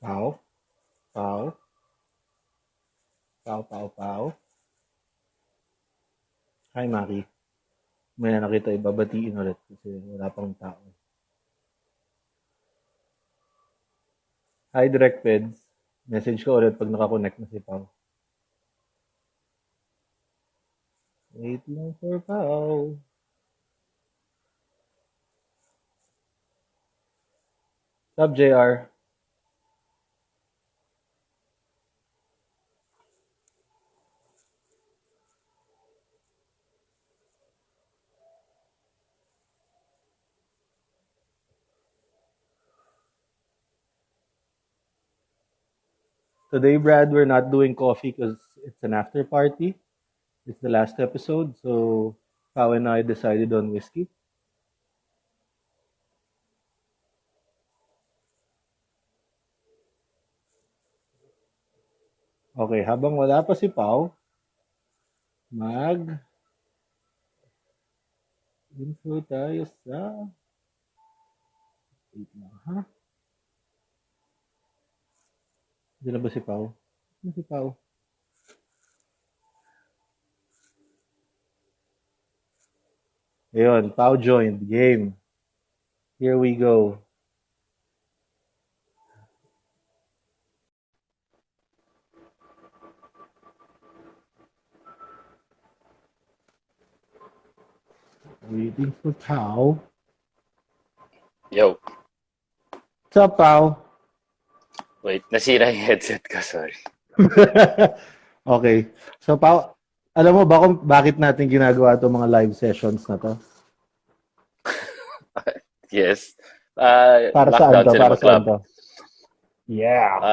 Pau, pau, pau, pau, pau. Hi, Maki. May na nakita ibabatiin ulit kasi wala pang tao. Hi, Direct Peds. Message ko ulit pag nakakonect na si Pau. Wait lang for Pau. Sub JR. Today, Brad, we're not doing coffee because it's an after party. It's the last episode, so Pau and I decided on whiskey. Okay, habang wala pa si Pau, mag-intro tayo sa... Wait lang, ha? Diyan na ba si Pau? Ano si Pau? Ayun, Pau joined. Game. Here we go. Waiting for Pau. Yo. What's up, Pau? Wait, nasira yung headset ko, sorry. Okay. So, Pau, alam mo ba kung bakit natin ginagawa itong mga live sessions na to? Yes. Para saan Lockdown to? Para Cinema saan Club. to? Yeah.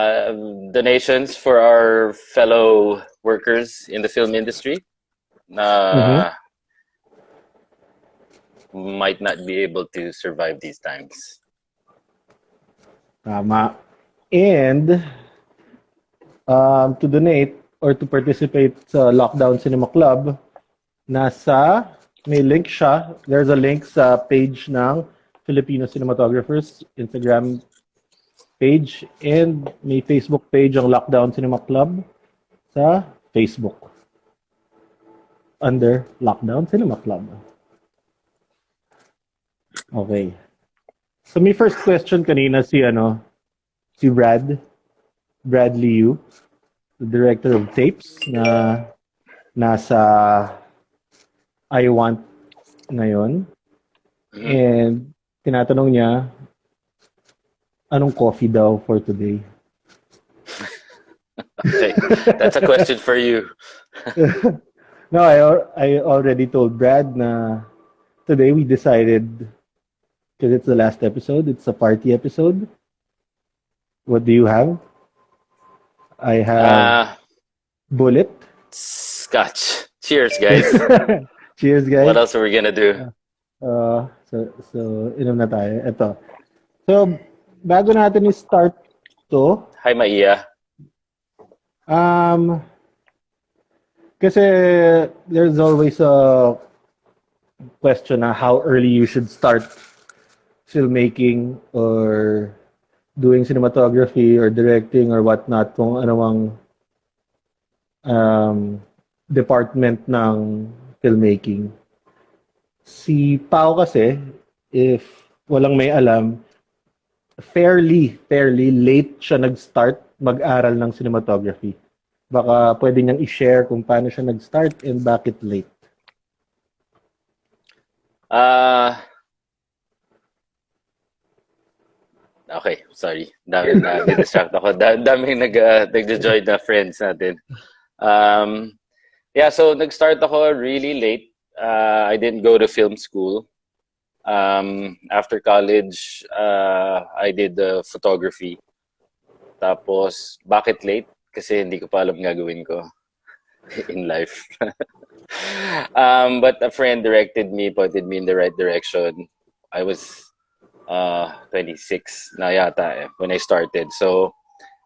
Donations for our fellow workers in the film industry Mm-hmm. na might not be able to survive these times. Tama. And to donate or to participate sa Lockdown Cinema Club, may link siya. There's a link sa page ng Filipino Cinematographers Instagram page and may Facebook page ang Lockdown Cinema Club sa Facebook under Lockdown Cinema Club. Okay. So may first question kanina si Bradley Yu, the director of tapes na nasa I Want ngayon. And tinatanong niya anong coffee daw for today. Okay, that's a question for you. No, I already told Brad na today we decided, because it's the last episode, it's a party episode. What do you have? I have Bullet. Scotch. Cheers, guys. Cheers, guys. What else are we gonna do? So inom na tayo. Ito. So, bago natin i-start to, Hi, Maia. kasi there's always a question na how early you should start filmmaking or doing cinematography or directing or whatnot, kung ano department ng filmmaking. Si Pao kasi, if walang may alam, fairly late siya nag-start mag-aral ng cinematography. Baka pwede niyang i-share kung paano siya nag-start and bakit late. Okay, sorry. Daming na-distract ako. Daming nag-join na friends natin. Yeah, so nag-start ako really late. I didn't go to film school. After college, I did photography. Tapos, bakit late? Kasi hindi ko pa alam gagawin ko in life. But a friend directed me, pointed me in the right direction. I was 26 na yata when I started. So,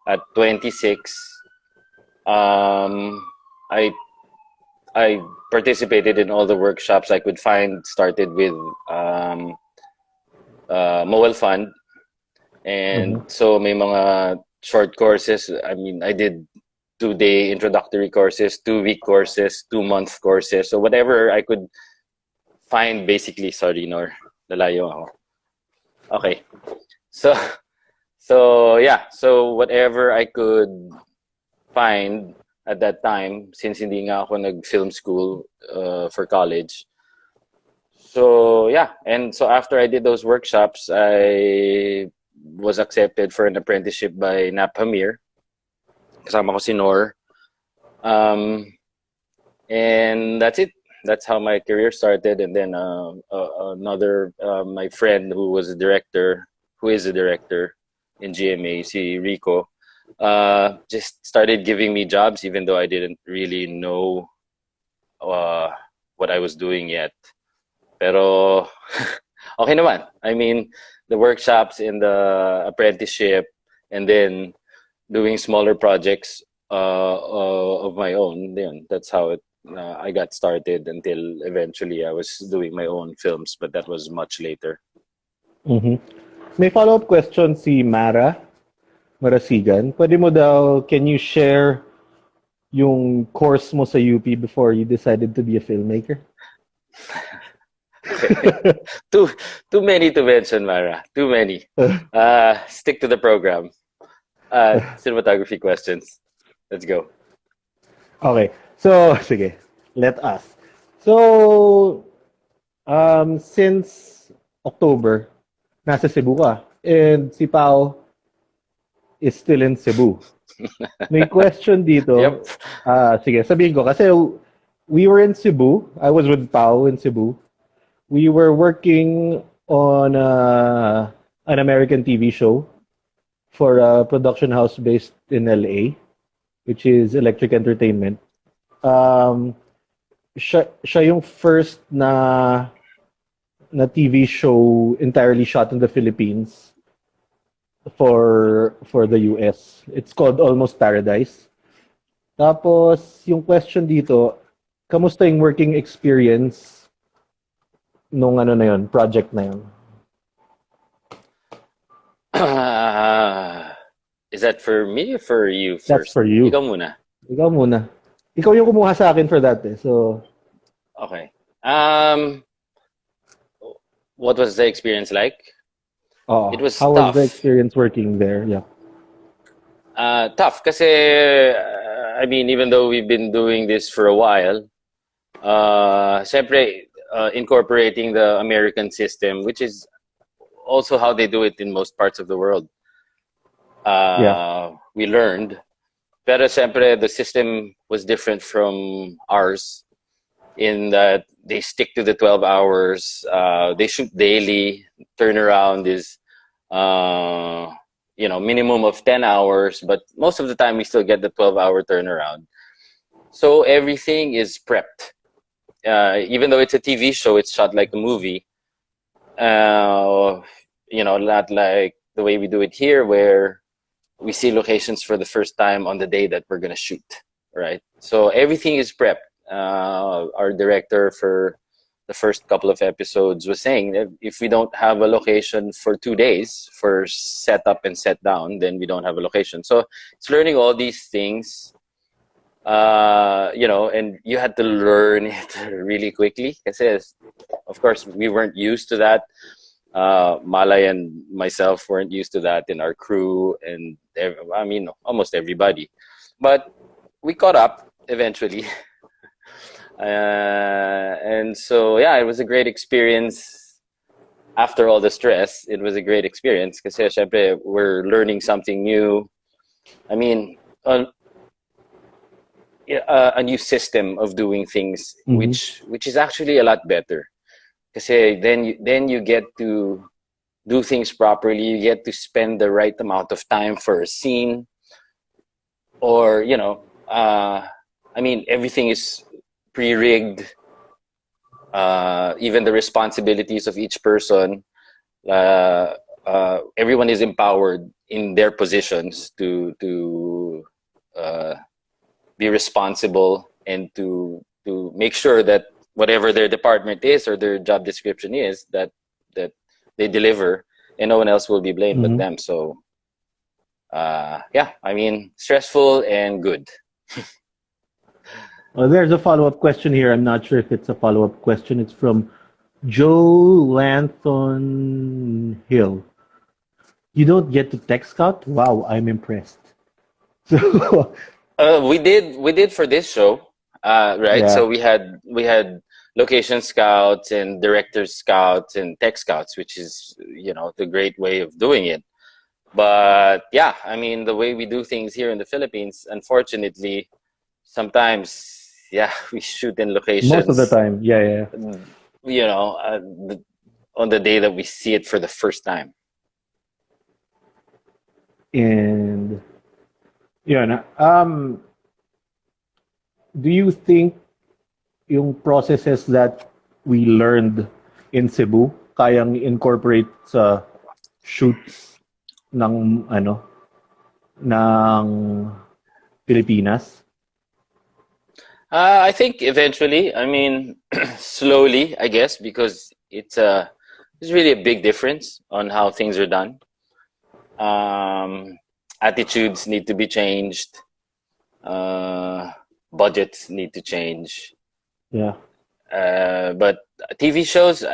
at 26, I participated in all the workshops I could find. Started with Mowel Fund. And so may mga short courses. I mean, I did 2-day introductory courses, 2-week courses, 2-month courses. So whatever I could find, basically. Sorry, Nor, lalayo ako. Okay. So yeah. So whatever I could find at that time, since hindi nga ako nag-film school for college. So yeah, and so after I did those workshops, I was accepted for an apprenticeship by Naphamir. Kasama ko si Nor. And that's it. That's how my career started. And then another, my friend who is a director in GMA, si Rico, just started giving me jobs, even though I didn't really know what I was doing yet. Pero okay naman. I mean, the workshops in the apprenticeship, and then doing smaller projects of my own. That's how I got started until eventually I was doing my own films, but that was much later. Mhm. May follow-up question si Mara Marasigan. Pwede mo daw, can you share yung course mo sa UP before you decided to be a filmmaker? Too many to mention, Mara. Too many. Stick to the program. Cinematography questions. Let's go. Okay. So, sige. Let us. So, since October, nasa Cebu ka. And si Pao is still in Cebu. May question dito. Yep. Sige, sabihin ko. Kasi we were in Cebu. I was with Pao in Cebu. We were working on an American TV show for a production house based in LA, which is Electric Entertainment. Siya yung first na TV show entirely shot in the Philippines for the US. It's called Almost Paradise. Tapos, yung question dito, kamusta yung working experience nung project na yun? Is that for me or for you first? That's for you. Ikaw muna. Ikaw muna. Ikaw yung kumuha sa akin for that so... Okay. What was the experience like? It was how tough. was the experience working there? Yeah. Tough kasi, I mean, even though we've been doing this for a while, siyempre, incorporating the American system, which is also how they do it in most parts of the world. We learned. Pero siyempre, the system was different from ours in that they stick to the 12 hours. They shoot daily. Turnaround is, minimum of 10 hours. But most of the time, we still get the 12-hour turnaround. So everything is prepped. Even though it's a TV show, it's shot like a movie. Not like the way we do it here, where we see locations for the first time on the day that we're gonna shoot, right? So everything is prepped. Our director for the first couple of episodes was saying that if we don't have a location for 2 days for set up and set down, then we don't have a location. So it's learning all these things, and you had to learn it really quickly. Because, of course, we weren't used to that. Malay and myself weren't used to that in our crew, and almost everybody. But we caught up eventually. And so, yeah, it was a great experience. After all the stress, it was a great experience because syempre, we're learning something new. I mean, a new system of doing things, which is actually a lot better. Because then you get to do things properly. You get to spend the right amount of time for a scene, or everything is pre-rigged. Even the responsibilities of each person, everyone is empowered in their positions to be responsible and to make sure that whatever their department is or their job description is, that they deliver, and no one else will be blamed but them. So yeah, I mean, stressful and good. Well, there's a follow-up question here. I'm not sure if it's a follow-up question. It's from Joe Lanthon Hill. You don't get to tech scout? Wow, I'm impressed. So, We did for this show, right? yeah. So we had location scouts and director scouts and tech scouts, which is the great way of doing it. But yeah, I mean the way we do things here in the Philippines, unfortunately, sometimes yeah we shoot in Most of the locations, time. Yeah, yeah. you know, on the day that we see it for the first time. And yun. Do you think yung processes that we learned in Cebu kayang incorporate sa shoots ng ng Pilipinas? I think eventually, I mean, slowly, I guess, because it's really a big difference on how things are done. Um, Attitudes need to be changed. Uh, Budgets need to change. Yeah. But TV shows,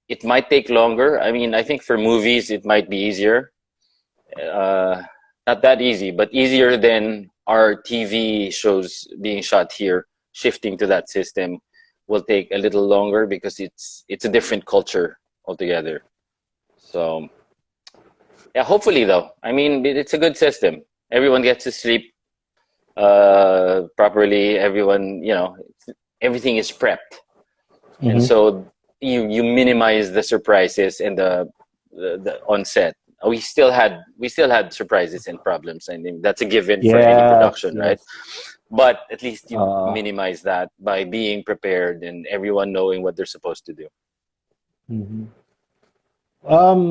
it might take longer. I mean, I think for movies, it might be easier. Uh, Not that easy, but easier than our TV shows being shot here. Shifting to that system will take a little longer because it's a different culture altogether. So yeah, hopefully though. I mean, it's a good system. Everyone gets to sleep properly. Everyone, everything is prepped, and Mm-hmm. so you minimize the surprises and the onset. We still had surprises and problems. I mean, that's a given for any Yes, production, right? yes. But at least you Uh, minimize that by being prepared and everyone knowing what they're supposed to do. mhm. Um,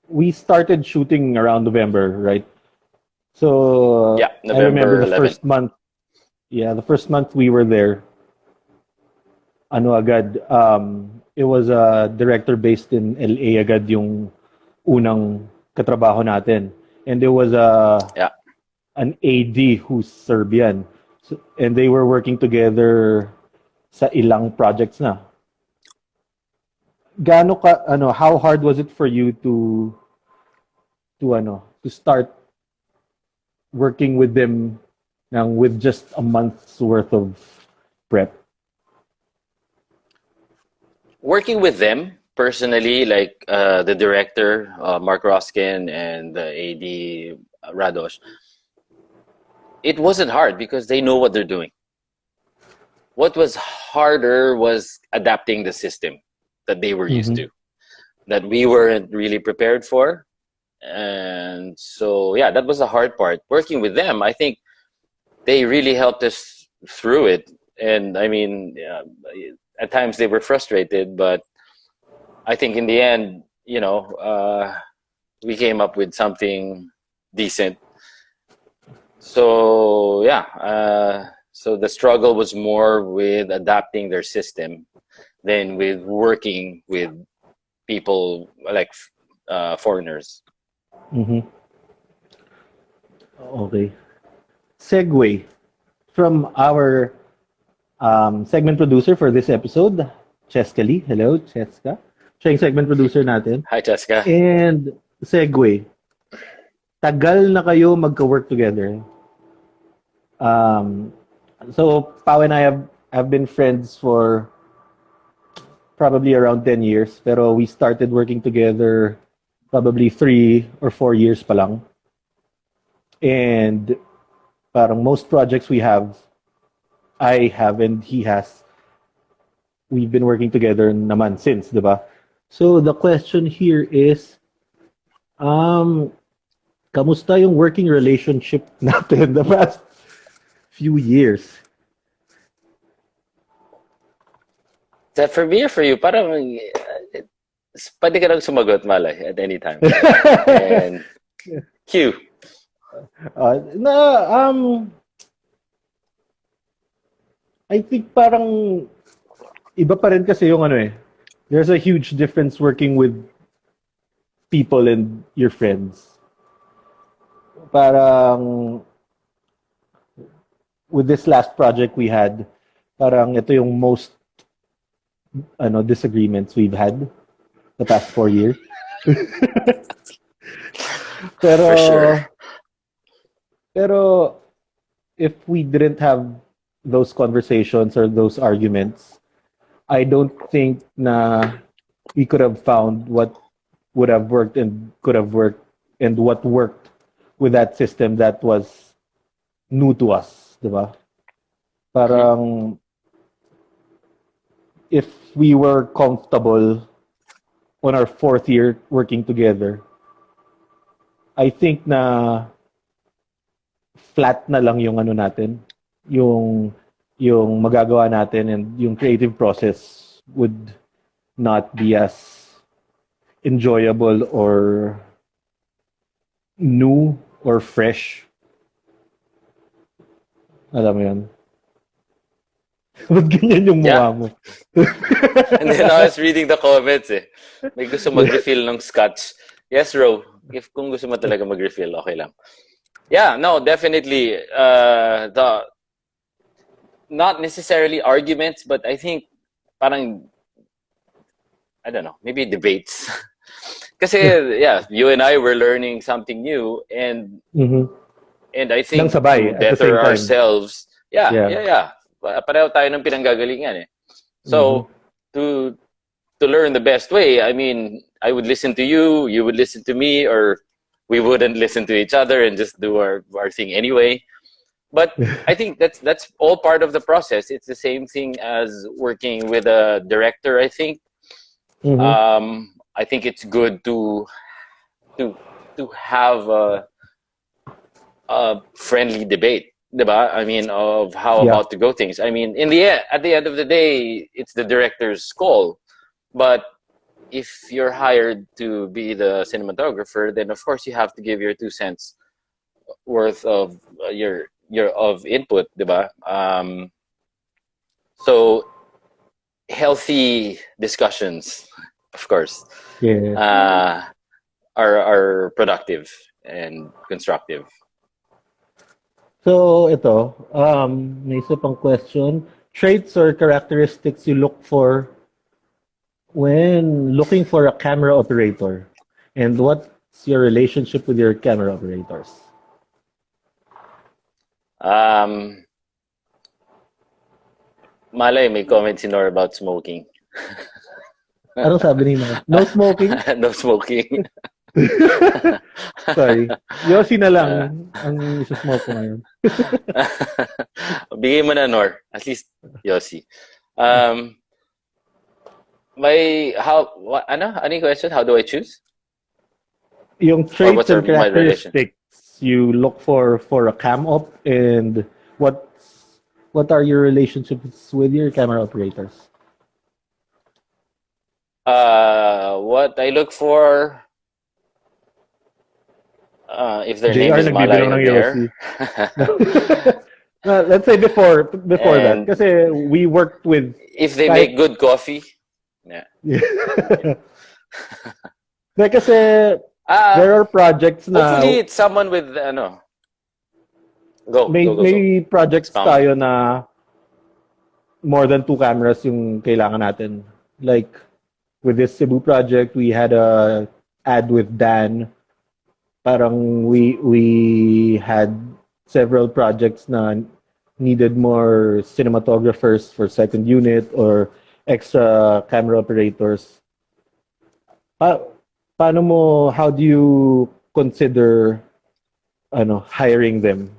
we started shooting around November, right? So Yeah, I remember November the 11th. first month. Yeah, the first month we were there. Ano agad? It was a director based in LA agad yung unang katrabaho natin, and there was Yeah. an AD who's Serbian, so, and they were working together sa ilang projects na. Gaano ka how hard was it for you to start working with them with just a month's worth of prep? Working with them personally, like the director, Mark Roskin, and the AD, Radosh, it wasn't hard because they know what they're doing. What was harder was adapting the system that they were used Mm-hmm. to, that we weren't really prepared for. And so, yeah, that was the hard part. Working with them, I think they really helped us through it. And I mean, at times they were frustrated, but I think in the end, we came up with something decent. So yeah, so the struggle was more with adapting their system than with working with people like foreigners. Mm-hmm. Okay. Segue from our segment producer for this episode, Cheska Lee. Hello, Cheska. Siya yung segment producer natin. Hi, Jessica. And segue, tagal na kayo magka-work together. Um, so Pao and I have been friends for probably around 10 years, pero we started working together probably 3 or 4 years pa lang. And parang most projects we have, I have and he has, we've been working together naman since, di ba? So the question here is, um, kamusta yung working relationship natin the past few years? Is that for me or for you? Parang pwede ka lang sumagot, Malay, at any time. And Q. Na I think parang iba pa rin kasi yung there's a huge difference working with people and your friends. parang with this last project we had, parang ito yung most disagreements we've had the past 4 years. pero For sure. pero if we didn't have those conversations or those arguments, I don't think na we could have found what would have worked and could have worked and what worked with that system that was new to us, di ba? Parang if we were comfortable on our 4th year working together, I think na flat na lang yung natin, yung magagawa natin, and yung creative process would not be as enjoyable or new or fresh. Alam mo yan? Ba't ganyan yung mukha mo? And then I was reading the comments May gusto mag-refill ng scotch. Yes, Ro. Kung gusto mo talaga mag-refill, okay lang. Yeah, no, definitely. Not necessarily arguments, but I think parang, I don't know, maybe debates. Kasi, yeah, you and I were learning something new, and I think sabay, to better ourselves, pareho tayo ng pinanggagalingan So, to learn the best way, I mean, I would listen to you, you would listen to me, or we wouldn't listen to each other and just do our thing anyway. But I think that's all part of the process. It's the same thing as working with a director, I think. I think it's good to have a friendly debate, diba? I mean, of how about to go things. I mean, at the end of the day, it's the director's call. But if you're hired to be the cinematographer, then of course you have to give your 2 cents worth of your of input, diba? So healthy discussions, of course, are productive and constructive. So ito, may isa pang question. Traits or characteristics you look for when looking for a camera operator, and what's your relationship with your camera operators? Malay, may comment si Nor about smoking. Anong sabi ni Nor? No smoking? No smoking. Sorry. Yossi na lang ang isa-smoke ko ngayon. Bigay mo na, Nor. At least, Yossi. Ano yung question? How do I choose? Yung traits and characteristics you look for a cam op, and what are your relationships with your camera operators? What I look for, if their name is Malay Javier. Let's say before that, kasi we worked with. If they make good coffee, kasi there are projects na. Hopefully, it's someone with May projects tayo na more than 2 cameras yung kailangan natin. Like with this Cebu project, we had a ad with Dan. Parang we had several projects na needed more cinematographers for second unit or extra camera operators. How do you consider hiring them?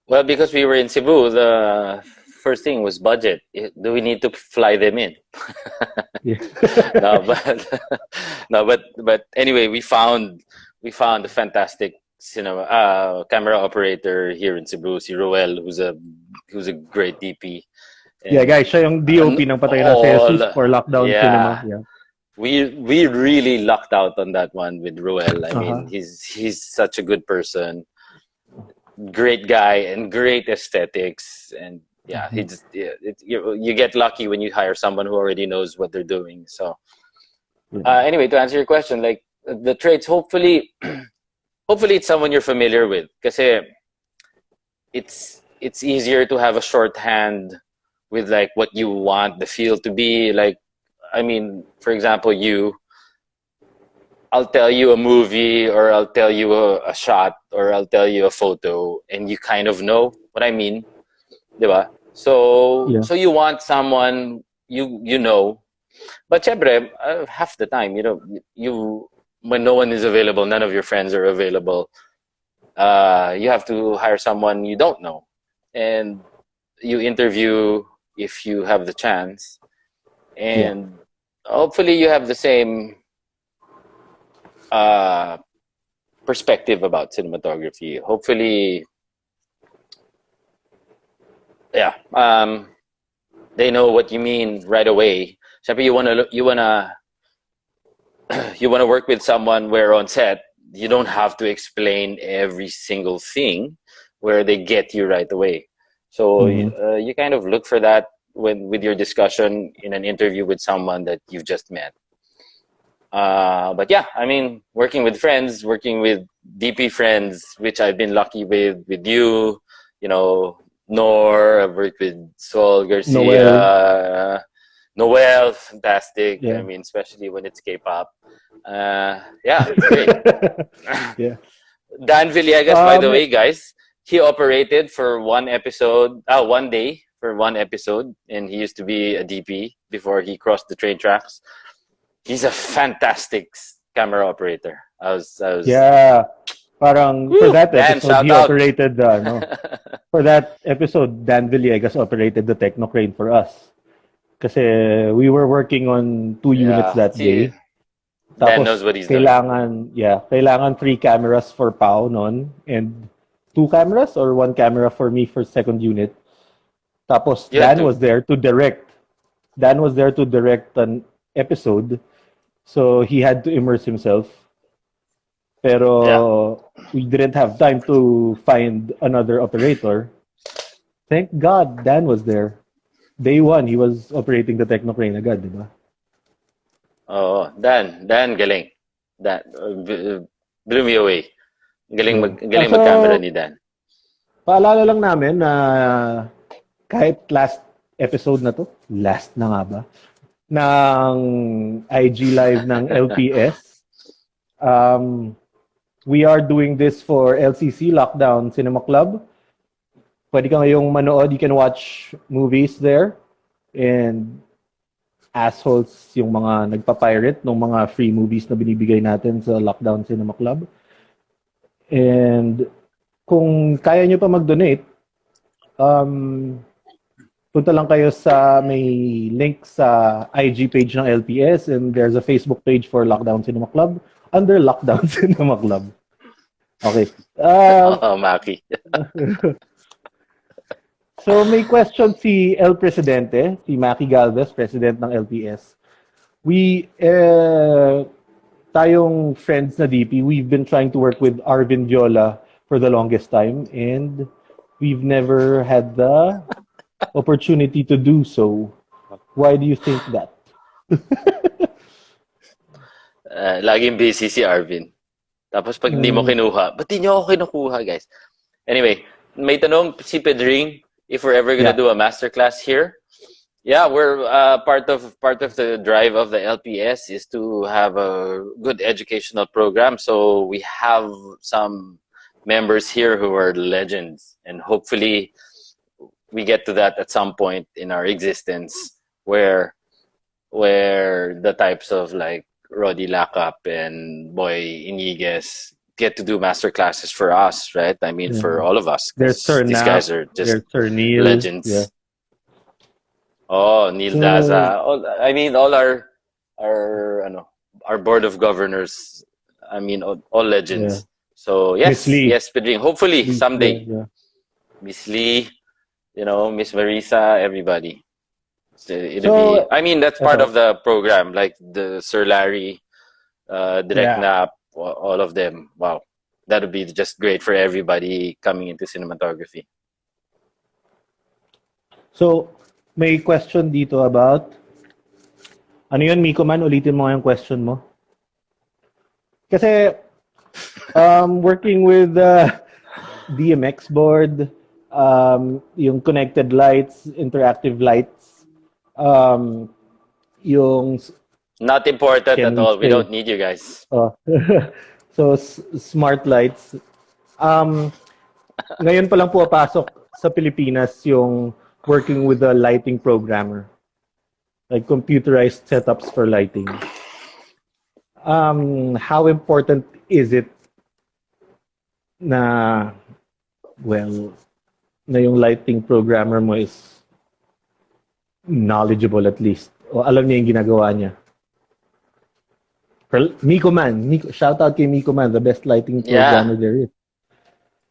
Well, because we were in Cebu, the first thing was budget. Do we need to fly them in? But anyway, we found a fantastic camera operator here in Cebu, si Ruel, who's a great DP. And guys, siya yung DOP ng Patay na Jesus for Lockdown Cinema. Yeah. We really lucked out on that one with Ruel. I mean, he's such a good person, great guy, and great aesthetics. And you get lucky when you hire someone who already knows what they're doing. So anyway, to answer your question, like the traits, hopefully hopefully it's someone you're familiar with. Kasi it's easier to have a shorthand with like what you want the feel to be. Like, I mean, for example, I'll tell you a movie, or I'll tell you a shot, or I'll tell you a photo, and you kind of know what I mean, diba? Yeah. So you want someone you know, but syempre, half the time, you when no one is available, none of your friends are available. You have to hire someone you don't know, and you interview if you have the chance, and hopefully you have the same perspective about cinematography. Hopefully, yeah, they know what you mean right away. Siyempre, you wanna work with someone where on set you don't have to explain every single thing, where they get you right away. So you kind of look for that with your discussion in an interview with someone that you've just met. But yeah, I mean, working with friends, working with DP friends, which I've been lucky with you, Nor, I've worked with Sol Garcia, Noel, fantastic. Yeah. I mean, especially when it's K-pop. Yeah, it's great. Yeah. Dan Villegas, by the way, guys, he operated for one day for one episode, and he used to be a DP before he crossed the train tracks. He's a fantastic camera operator. Yeah. Parang for that Dan, episode, shout he out. operated for that episode, Dan Villegas operated the Technocrane for us. Kasi we were working on 2 units that day. Dan Tapos, knows what he's kailangan 3 cameras for Pao noon, and 2 cameras or 1 camera for me for second unit. Tapos, Dan was there to direct. Dan was there to direct an episode. So, he had to immerse himself. Pero, we didn't have time to find another operator. Thank God, Dan was there. Day 1, he was operating the Technocrane agad, di ba? Oh, Dan, galing. Dan, blew me away. Galing mag-camera ni Dan. Paalala lang namin na kahit last episode na to, last na nga ba, ng IG Live ng LPS, we are doing this for LCC, Lockdown Cinema Club. Pwede ka ngayong manood. You can watch movies there. And assholes yung mga nagpa-pirate ng mga free movies na binibigay natin sa Lockdown Cinema Club. And kung kaya nyo pa mag-donate, punta lang kayo sa may link sa IG page ng LPS, and there's a Facebook page for Lockdown Cinema Club under Lockdown Cinema Club. Okay. Maki. So may question si El Presidente, si Maki Galvez, President ng LPS. Tayong friends na DP, we've been trying to work with Arvin Viola for the longest time, and we've never had the opportunity to do so. Why do you think that? Laging busy si Arvin. Tapos pag hindi mo kinuha, ba't di nyo ako kinukuha, guys? Anyway, may tanong si Pedring, if we're ever gonna do a masterclass here. Yeah, we're part of the drive of the LPS is to have a good educational program. So we have some members here who are legends, and hopefully we get to that at some point in our existence, where the types of like Roddy Lacap and Boy Iniguez get to do master classes for us, right? I mean, for all of us. These guys are just Neil, legends. Yeah. Oh, Neil Daza. All our board of governors. I mean, all legends. Yeah. So yes, Pedring. Hopefully someday, Miss Lee, Miss Marisa, everybody. It'll be. I mean, that's part of the program, like the Sir Larry, Direct Nap, all of them. Wow, that would be just great for everybody coming into cinematography. So, may question dito about ano yun, Miko man, ulitin mo yung question mo. Kasi Working with DMX board, yung connected lights, interactive lights, um, yung Not important can at we all. We say don't need you guys. oh, so smart lights. Um, Ngayon pa lang pumapasok sa Pilipinas yung working with a lighting programmer, like computerized setups for lighting. How important is it na, well, na yung lighting programmer mo is knowledgeable at least, o alam niya yung ginagawa niya? Miko Man, shout out kay Miko Man, the best lighting Yeah. programmer there is.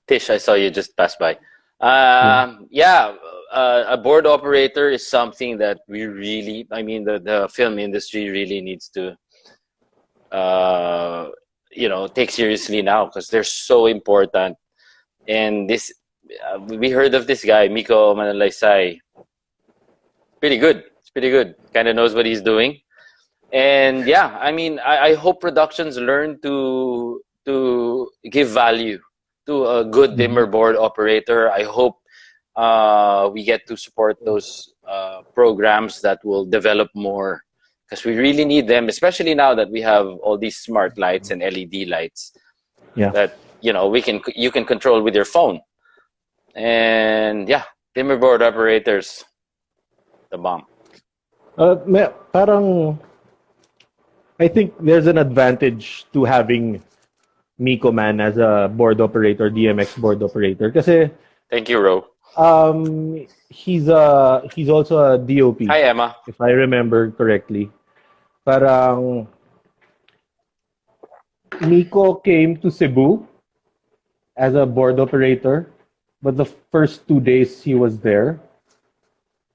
Tish, I saw you just pass by. Yeah. Yeah, a board operator is something that we really, I mean, the film industry really needs to, take seriously now because they're so important. And this, we heard of this guy, Miko Manalaysay. Pretty good. It's pretty good. Kind of knows what he's doing. And yeah, I mean, I hope productions learn to give value to a good dimmer board operator. I hope we get to support those programs that will develop more because we really need them, especially now that we have all these smart lights and LED lights that you can control with your phone. And yeah, dimmer board operators, the bomb. Parang I think there's an advantage to having Miko Man as a board operator, DMX board operator. Kasi thank you, Ro. He's also a DOP. Hi, Emma. If I remember correctly. Parang Miko came to Cebu as a board operator, but the first 2 days he was there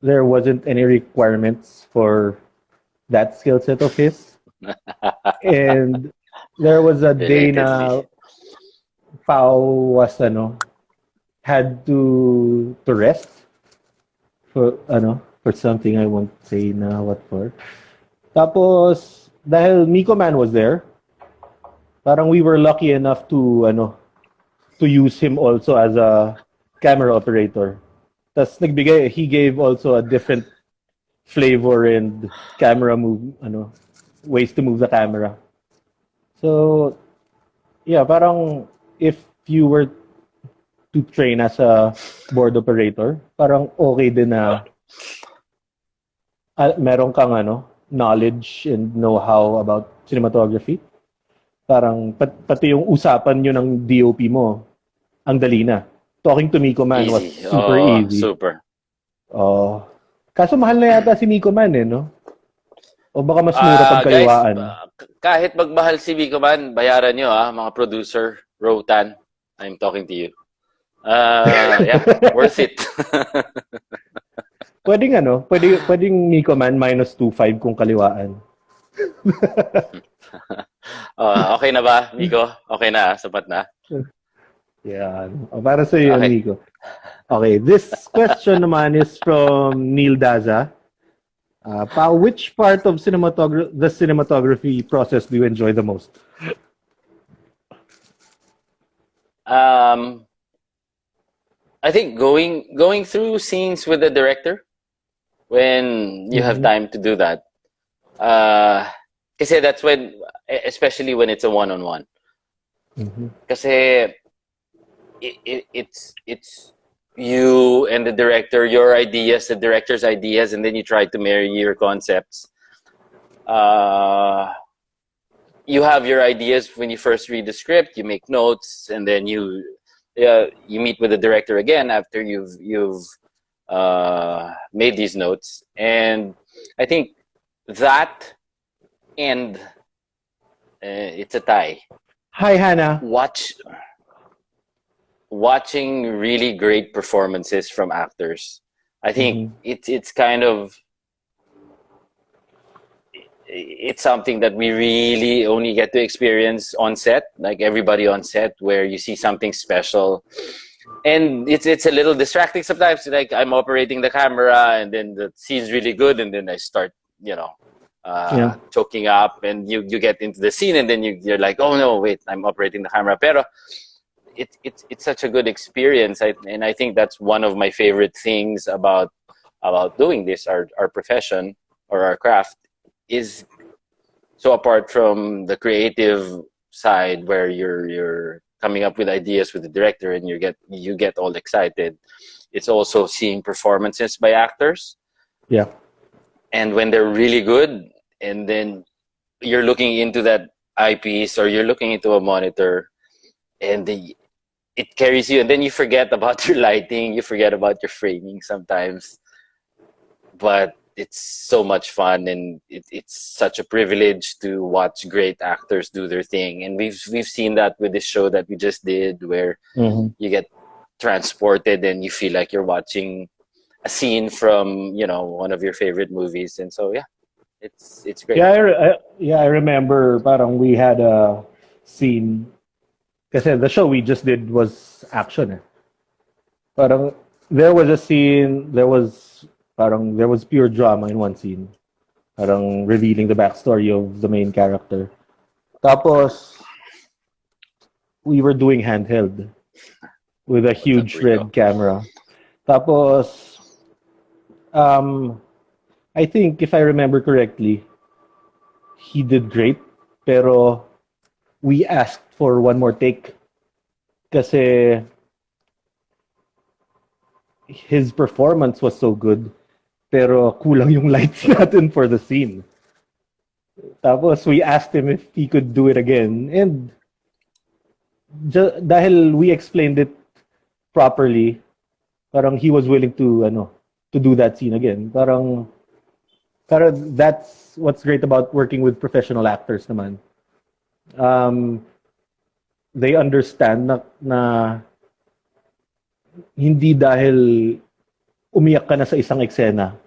wasn't any requirements for that skill set of his. And there was a day na Pao was had to rest for something I won't say na what for. Tapos dahil Miko Man was there, parang we were lucky enough to use him also as a camera operator. Tas he gave also a different flavor and camera ways to move the camera. So yeah, parang if you were to train as a board operator, parang okay din na meron kang knowledge and know-how about cinematography. Parang pati yung usapan nyo ng DOP mo, ang dali na. Talking to Miko Man was super easy. Super. Kaso mahal na yata si Miko Man no? O baka mas mura pagkaliwaan? Guys, kahit magmahal si Miko Man, bayaran nyo mga producer, Rotan, I'm talking to you. Yeah, worth it. Pwedeng Miko Man minus 2.5 kung kaliwaan. Okay na ba, Miko? Okay na, sapat na? Yeah. Para sa iyo, Miko. Okay, this question naman is from Neil Daza. Which part of the cinematography process do you enjoy the most? I think going through scenes with the director when you have time to do that. Kasi that's when, especially when it's a one-on-one. Kasi it's you and the director, your ideas, the director's ideas, and then you try to marry your concepts. You have your ideas when you first read the script, you make notes, and then you meet with the director again after you've made these notes. And I think that and it's a tie. Hi, Hannah. Watching really great performances from actors. I think it's kind of it's something that we really only get to experience on set, like everybody on set, where you see something special. And it's a little distracting sometimes. Like I'm operating the camera and then the scene's really good and then I start, choking up, and you get into the scene, and then you're like, oh no, wait, I'm operating the camera. Pero it's such a good experience, and I think that's one of my favorite things about doing this, our profession or our craft, is so apart from the creative side where you're coming up with ideas with the director and you get all excited. It's also seeing performances by actors. Yeah. And when they're really good, and then you're looking into that eyepiece or you're looking into a monitor, and it carries you, and then you forget about your lighting, you forget about your framing sometimes. But it's so much fun, and it's such a privilege to watch great actors do their thing. And we've seen that with this show that we just did, where you get transported and you feel like you're watching a scene from one of your favorite movies. And so it's great. I remember parang we had a scene kasi the show we just did was action. Parang there was a scene, there was pure drama in one scene. Parang revealing the backstory of the main character. Tapos we were doing handheld with a huge red camera. Tapos I think if I remember correctly, he did great, pero we asked for one more take kasi his performance was so good, pero kulang yung lights natin for the scene. Tapos we asked him if he could do it again, and dahil we explained it properly, parang he was willing to do that scene again. Parang that's what's great about working with professional actors naman. They understand na hindi dahil umiyak ka na sa isang eksena,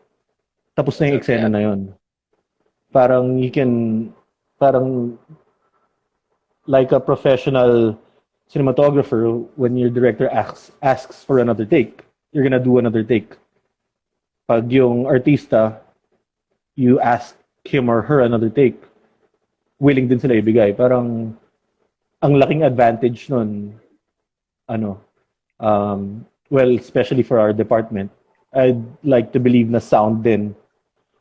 tapos na yung eksena na yun. Parang you can, like a professional cinematographer, when your director asks for another take, you're gonna do another take. Pag yung artista, you ask him or her another take, willing din sila ibigay. Parang ang laking advantage nun, well, especially for our department, I'd like to believe na sound din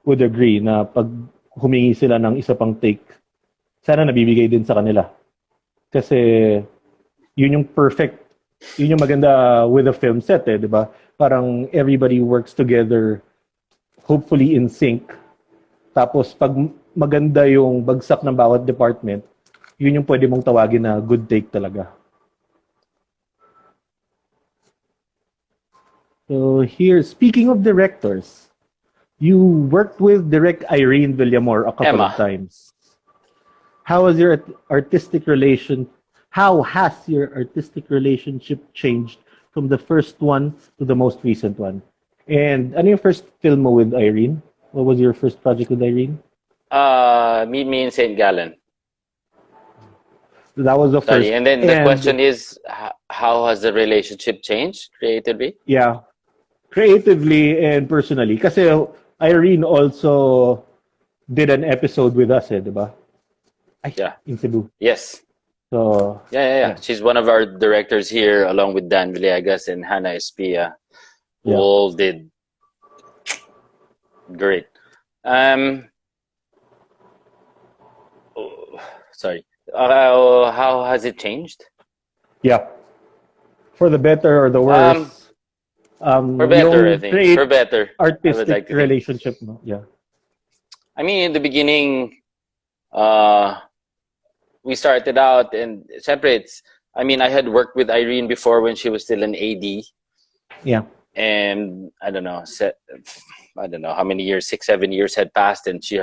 would agree na pag humingi sila ng isa pang take, sana nabibigay din sa kanila. Kasi yun yung maganda with a film set, di ba? Parang everybody works together, hopefully in sync. Tapos pag maganda yung bagsak ng bawat department, yun yung pwede mong tawagin na good take talaga. So here, speaking of directors, you worked with Direct Irene Villamor a couple of times. How has your artistic relationship changed from the first one to the most recent one? And ano yung first film mo with Irene? What was your first project with Irene? Meet Me in St. Gallen. That was the first. And then the question is, how has the relationship changed creatively? Yeah, creatively and personally. Kasi Irene also did an episode with us, diba? In Cebu. Yes. So yeah. She's one of our directors here, along with Dan Villegas and Hannah Espia, who all did great. Sorry. How has it changed? Yeah. For the better or the worse. For better, I think. For better. Artistic relationship, no? Yeah. I mean, in the beginning, we started out and separates. I mean, I had worked with Irene before when she was still an AD. Yeah. And I don't know how many years, 6-7 years had passed, and she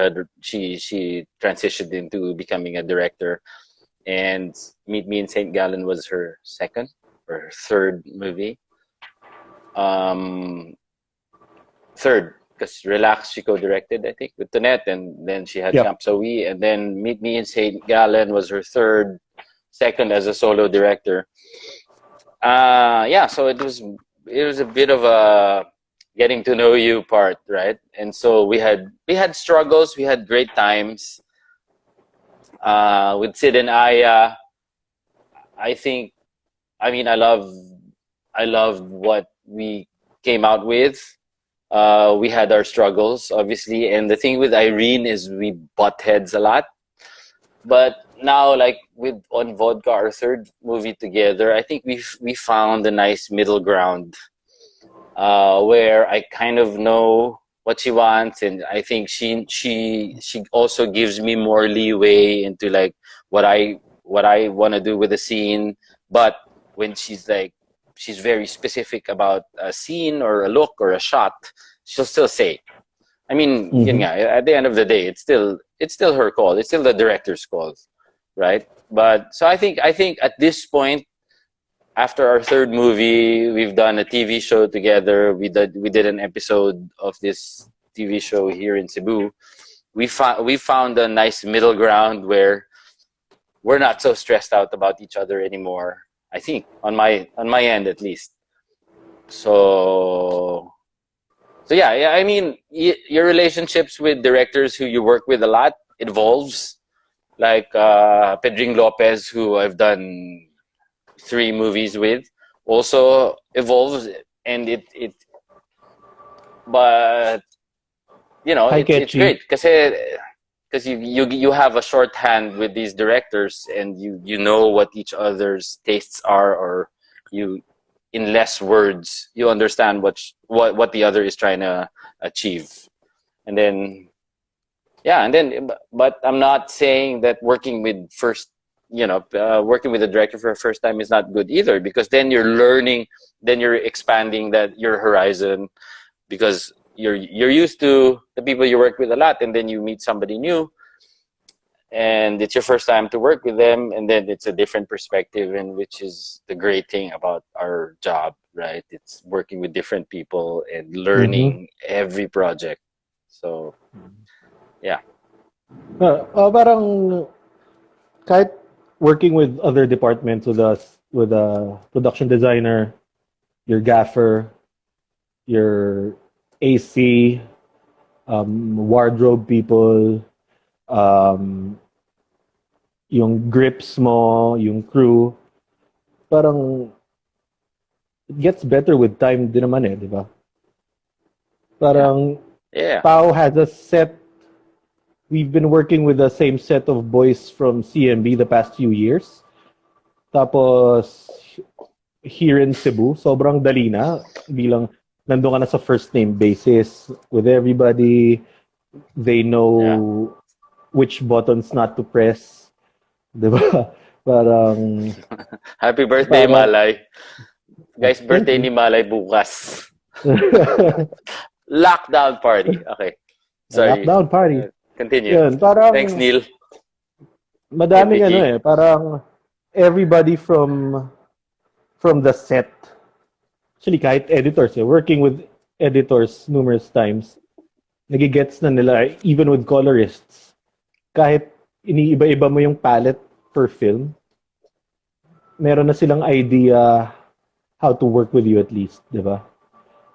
transitioned into becoming a director. And Meet Me in St. Gallen was her second or third movie. Third, because Relax she co-directed, I think, with Tonette, and then she had Camp Sawi, and then Meet Me in St. Gallen was her second as a solo director. So it was a bit of a getting to know you part, right? And so we had struggles, we had great times. With Sid and Aya, I think, I mean, I love what we came out with. We had our struggles, obviously, and the thing with Irene is we butt heads a lot. But now, like with On Vodka, our third movie together, I think we found a nice middle ground, where I kind of know what she wants, and I think she also gives me more leeway into like what I want to do with the scene. But when she's very specific about a scene or a look or a shot, she'll still say. I mean, yun nga, at the end of the day, it's still her call. It's still the director's call, right? But so I think at this point, after our third movie, we've done a TV show together. We did an episode of this TV show here in Cebu. We found a nice middle ground where we're not so stressed out about each other anymore. I think on my end at least. So yeah. I mean, your relationships with directors who you work with a lot evolves. Like Pedring Lopez, who I've done 3 movies with, also evolves, and but you know, Hi, it's Ketchy. great because you have a shorthand with these directors, and you know what each other's tastes are, or you, in less words, you understand what the other is trying to achieve. And then yeah, and then, but I'm not saying that working with working with a director for the first time is not good either, because then you're learning, then you're expanding your horizon, because you're used to the people you work with a lot, and then you meet somebody new, and it's your first time to work with them, and then it's a different perspective, and which is the great thing about our job, right? It's working with different people and learning every project. So yeah. Parang kahit working with other departments, with a production designer, your gaffer, your AC, wardrobe people, um, yung grips mo, yung crew, parang it gets better with time din naman di ba? Parang Yeah. Pao has a set. We've been working with the same set of boys from CMB the past few years. Tapos here in Cebu, sobrang dali na bilang nandun ka na sa first name basis with everybody. They know which buttons not to press. Diba? Parang Happy birthday, Malay. Guys, birthday ni Malay bukas. Lockdown party. Okay. Sorry. Lockdown party. Continue. Yun, parang thanks, Neil. Madaming parang everybody from the set. Actually, kahit editors, working with editors numerous times, nagigets na nila, even with colorists. Kahit iniiba-iba mo yung palette per film, meron na silang idea how to work with you at least, di ba?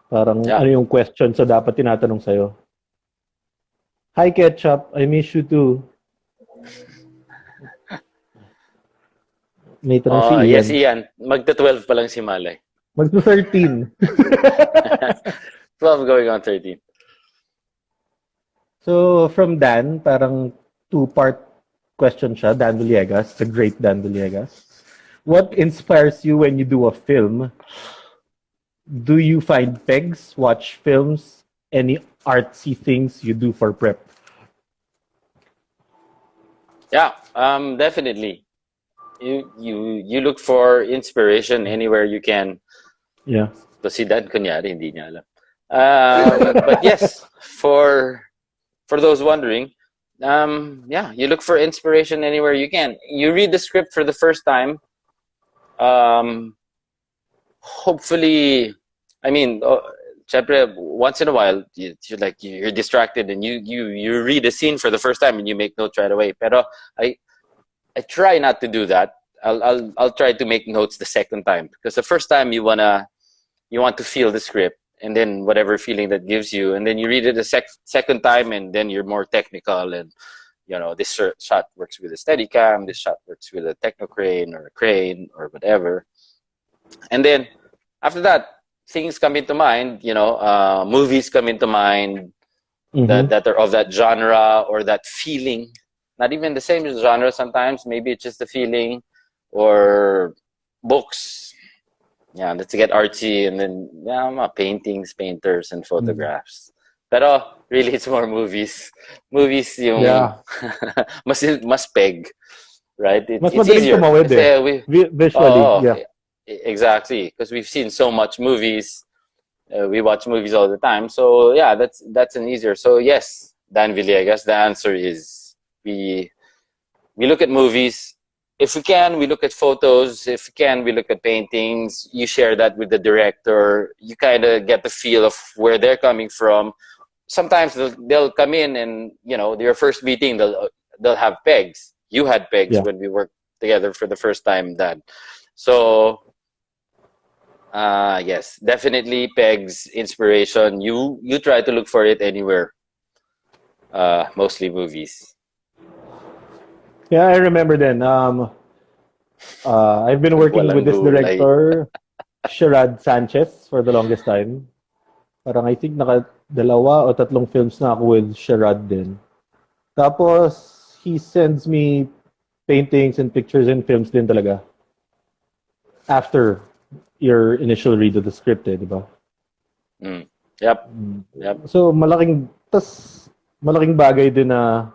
Parang ano yung question sa dapat tinatanong sa'yo. Hi, Ketchup. I miss you too. May tanong si Ian. Yes, Ian. Magta-12 pa lang si Malay. Magta-13. 12 going on 13. So, from Dan, parang 2-part question siya. Dan Villegas, the great Dan Villegas. What inspires you when you do a film? Do you find pegs, watch films, any artsy things you do for prep? Yeah, definitely. You look for inspiration anywhere you can. Yeah. So si Dan, kunyari, hindi niya alam. But yes, for those wondering, you look for inspiration anywhere you can. You read the script for the first time. Hopefully, I mean, syempre, once in a while, you're distracted and you read a scene for the first time and you make notes right away. Pero I try not to do that. I'll try to make notes the second time, because the first time you want to feel the script, and then whatever feeling that gives you, and then you read it a second time, and then you're more technical, and this shot works with a Steadicam, this shot works with a Technocrane or a crane or whatever, and then after that, things come into mind. Movies come into mind that are of that genre or that feeling. Not even the same genre sometimes. Maybe it's just the feeling, or books. Yeah, let's get artsy, and then paintings, painters, and photographs. Pero really, it's more movies. Movies yung mas peg, right? Mas it's madaling easier. tumawid visually. Exactly. Because we've seen so much movies. We watch movies all the time. So yeah, that's an easier. So yes, Dan Villegas, the answer is we look at movies. If we can, we look at photos. If we can, we look at paintings. You share that with the director. You kind of get the feel of where they're coming from. Sometimes they'll come in and, their first meeting, they'll have pegs. You had pegs when we worked together for the first time, Dad. So, yes, definitely pegs, inspiration. You try to look for it anywhere. Mostly movies. Yeah, I remember then. I've been working with this director, Sherad Sanchez, for the longest time. Parang I think naka-2 o 3 films na ako with Sherad din. Tapos, he sends me paintings and pictures and films din talaga. After your initial read of the script, di ba? Yep. So, malaking bagay din na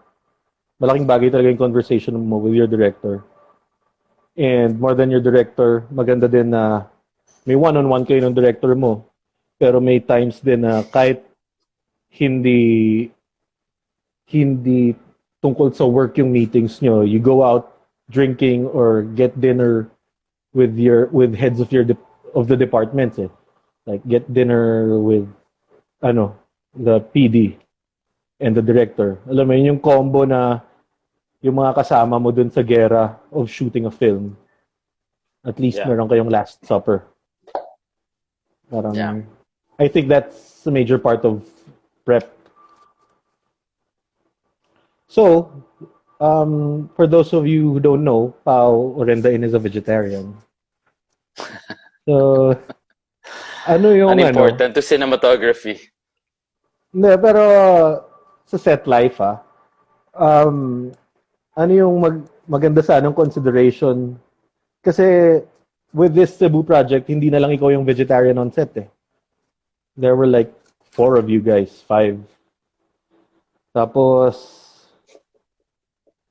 malaking bagay talaga yung conversation mo with your director. And more than your director, maganda din na may one-on-one kayo ng director mo. Pero may times din na kahit hindi tungkol sa work yung meetings nyo, you go out drinking or get dinner with heads of the departments. Like get dinner with the PD and the director. Alam mo yun, yung combo na yung mga kasama mo dun sa gera of shooting a film. At least meron kayong last supper. Parang, I think that's a major part of prep. So, for those of you who don't know, Pao Orendain is a vegetarian. So, unimportant to cinematography. Hindi, pero sa set life, ano yung maganda sa anong consideration? Kasi with this Cebu project, hindi na lang ikaw yung vegetarian on set eh. There were like 4 of you guys, 5. Tapos,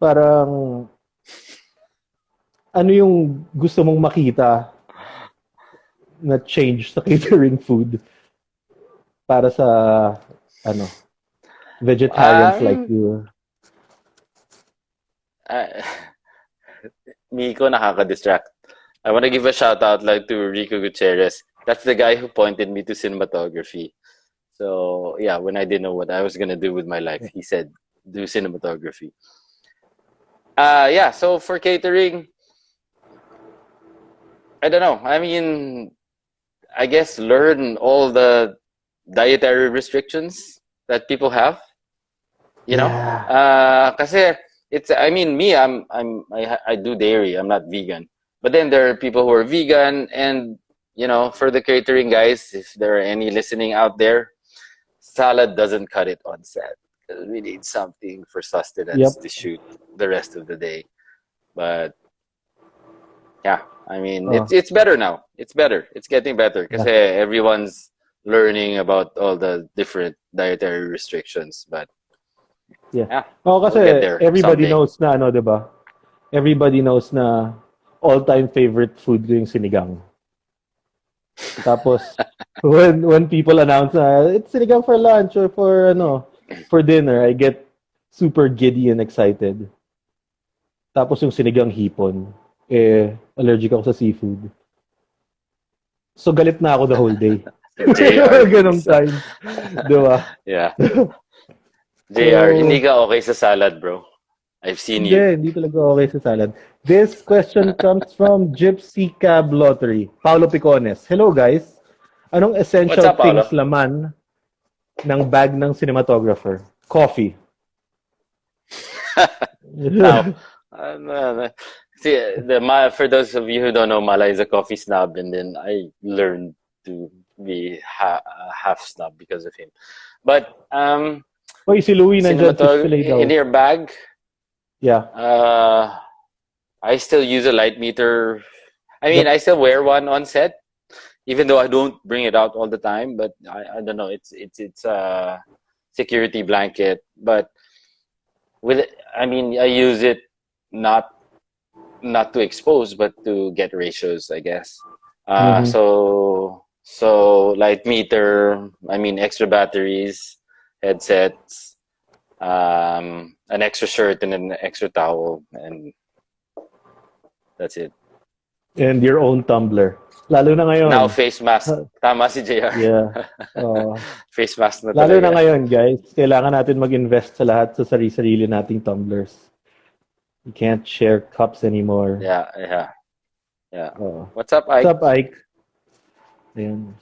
parang, ano yung gusto mong makita na change sa catering food para sa, vegetarians like you? Miko, nakaka-distract. I want to give a shout out to Rico Gutierrez. That's the guy who pointed me to cinematography. So yeah, when I didn't know what I was gonna do with my life, he said, "Do cinematography." So for catering, I don't know. I mean, I guess learn all the dietary restrictions that people have. Kasi I do dairy. I'm not vegan. But then there are people who are vegan, and for the catering guys, if there are any listening out there, salad doesn't cut it on set. We need something for sustenance to shoot the rest of the day. But yeah, it's better now. It's better. It's getting better because everyone's learning about all the different dietary restrictions. But kasi everybody knows na diba? Everybody knows na all-time favorite food ko yung sinigang. Tapos when people announce it's sinigang for lunch or for dinner, I get super giddy and excited. Tapos yung sinigang hipon, allergic ako sa seafood. So galit na ako the whole day. Ganong time. Diba? Yeah. JR, hindi ka okay sa salad, bro. I've seen you. Hindi talaga okay sa salad. This question comes from Gypsy Cab Lottery. Paulo Picones. Hello, guys. Anong What's essential up, Paolo? things laman ng bag ng cinematographer? Coffee. Now, see, for those of you who don't know, Malay is a coffee snob, and then I learned to be half snob because of him. But Uy, si Louie nandyan, fish fillet daw. in your bag, Yeah. I still use a light meter. I mean, Yep. I still wear one on set, even though I don't bring it out all the time. But I don't know. It's a security blanket. But I mean, I use it not to expose, but to get ratios, I guess. Mhm. So light meter. I mean, extra batteries, headsets, an extra shirt, and an extra towel, and that's it. And your own tumbler. Lalo na ngayon. Now face mask. Tama si JR. Yeah. Face mask na Lalo na talaga. ngayon, guys. Kailangan natin mag-invest sa lahat sa sarili-sarili nating tumblers. You can't share cups anymore. Yeah. Oo. What's up, Ike? What's up, Ike? Ayan.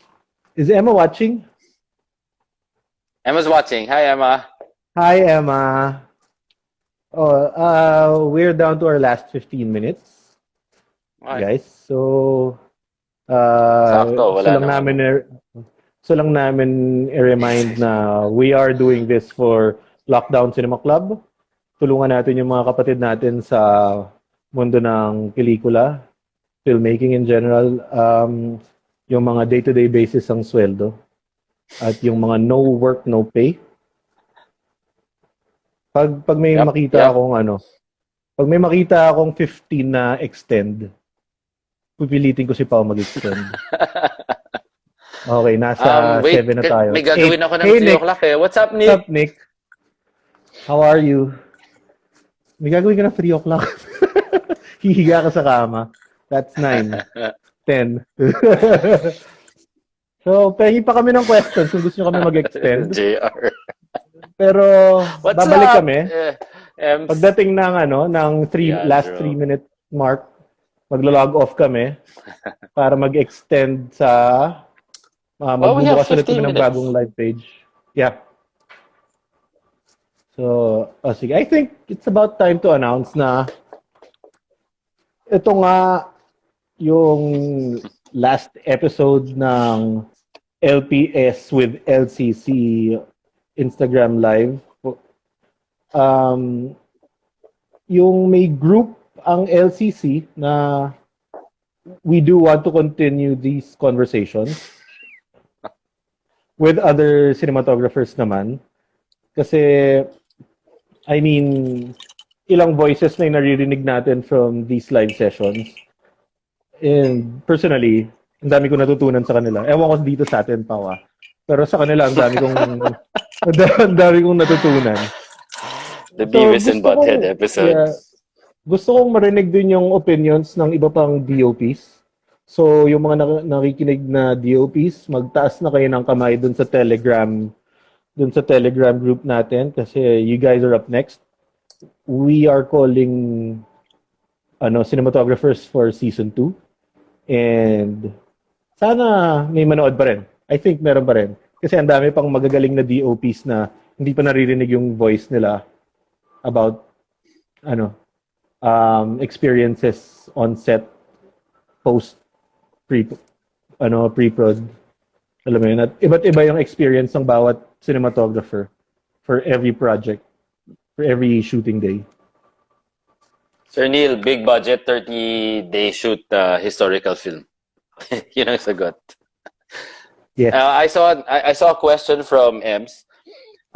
Is Emma watching? Emma's watching. Hi, Emma. Hi, Emma. We're down to our last 15 minutes. Okay. Guys. So, Sakto, wala so lang namin i-remind na we are doing this for Lockdown Cinema Club. Tulungan natin yung mga kapatid natin sa mundo ng pelikula, filmmaking in general, yung mga day-to-day basis ang sweldo, at yung mga no work, no pay. Pag may makita akong pag may makita akong 15 na extend, pipilitin ko si Pao mag-extend. Okay, nasa 7 na tayo. May gagawin ako ng 3 o'clock eh. What's up, Nick? What's up, Nick? How are you? May gagawin ka na 3 o'clock. Hihiga ka sa kama. That's 9. 10. So, pengi pa kami ng questions kung gusto nyo kami mag-extend. JR. Pero, babalik kami. Pagdating ng last 3 minute mark, maglo-log off kami para mag-extend sa magbubukas ulit kami ng bagong live page. Yeah. So, sige. I think it's about time to announce na ito nga yung last episode ng LPS with LCC Instagram Live. Yung may group ang LCC na we do want to continue these conversations with other cinematographers naman. Kasi, I mean, ilang voices na yung naririnig natin from these live sessions. And personally, ang dami kong natutunan sa kanila. Ewan ko dito sa atin, Pawa. Pero sa kanila, ang dami kong natutunan. The Beavis and Butthead episode. Yeah, gusto kong marinig din yung opinions ng iba pang DOPs. So, yung mga nakikinig na DOPs, magtaas na kayo ng kamay dun sa Telegram group natin kasi you guys are up next. We are calling Cinematographers for Season 2. And sana may manood pa rin. I think meron pa rin. Kasi ang dami pang magagaling na DOPs na hindi pa naririnig yung voice nila about experiences on set, post, pre-prod. Alam mo yun, at iba't iba yung experience ng bawat cinematographer for every project, for every shooting day. Sir Neil, big budget, 30-day shoot historical film. Yun ang sagot. Yes. I saw a question from Ems.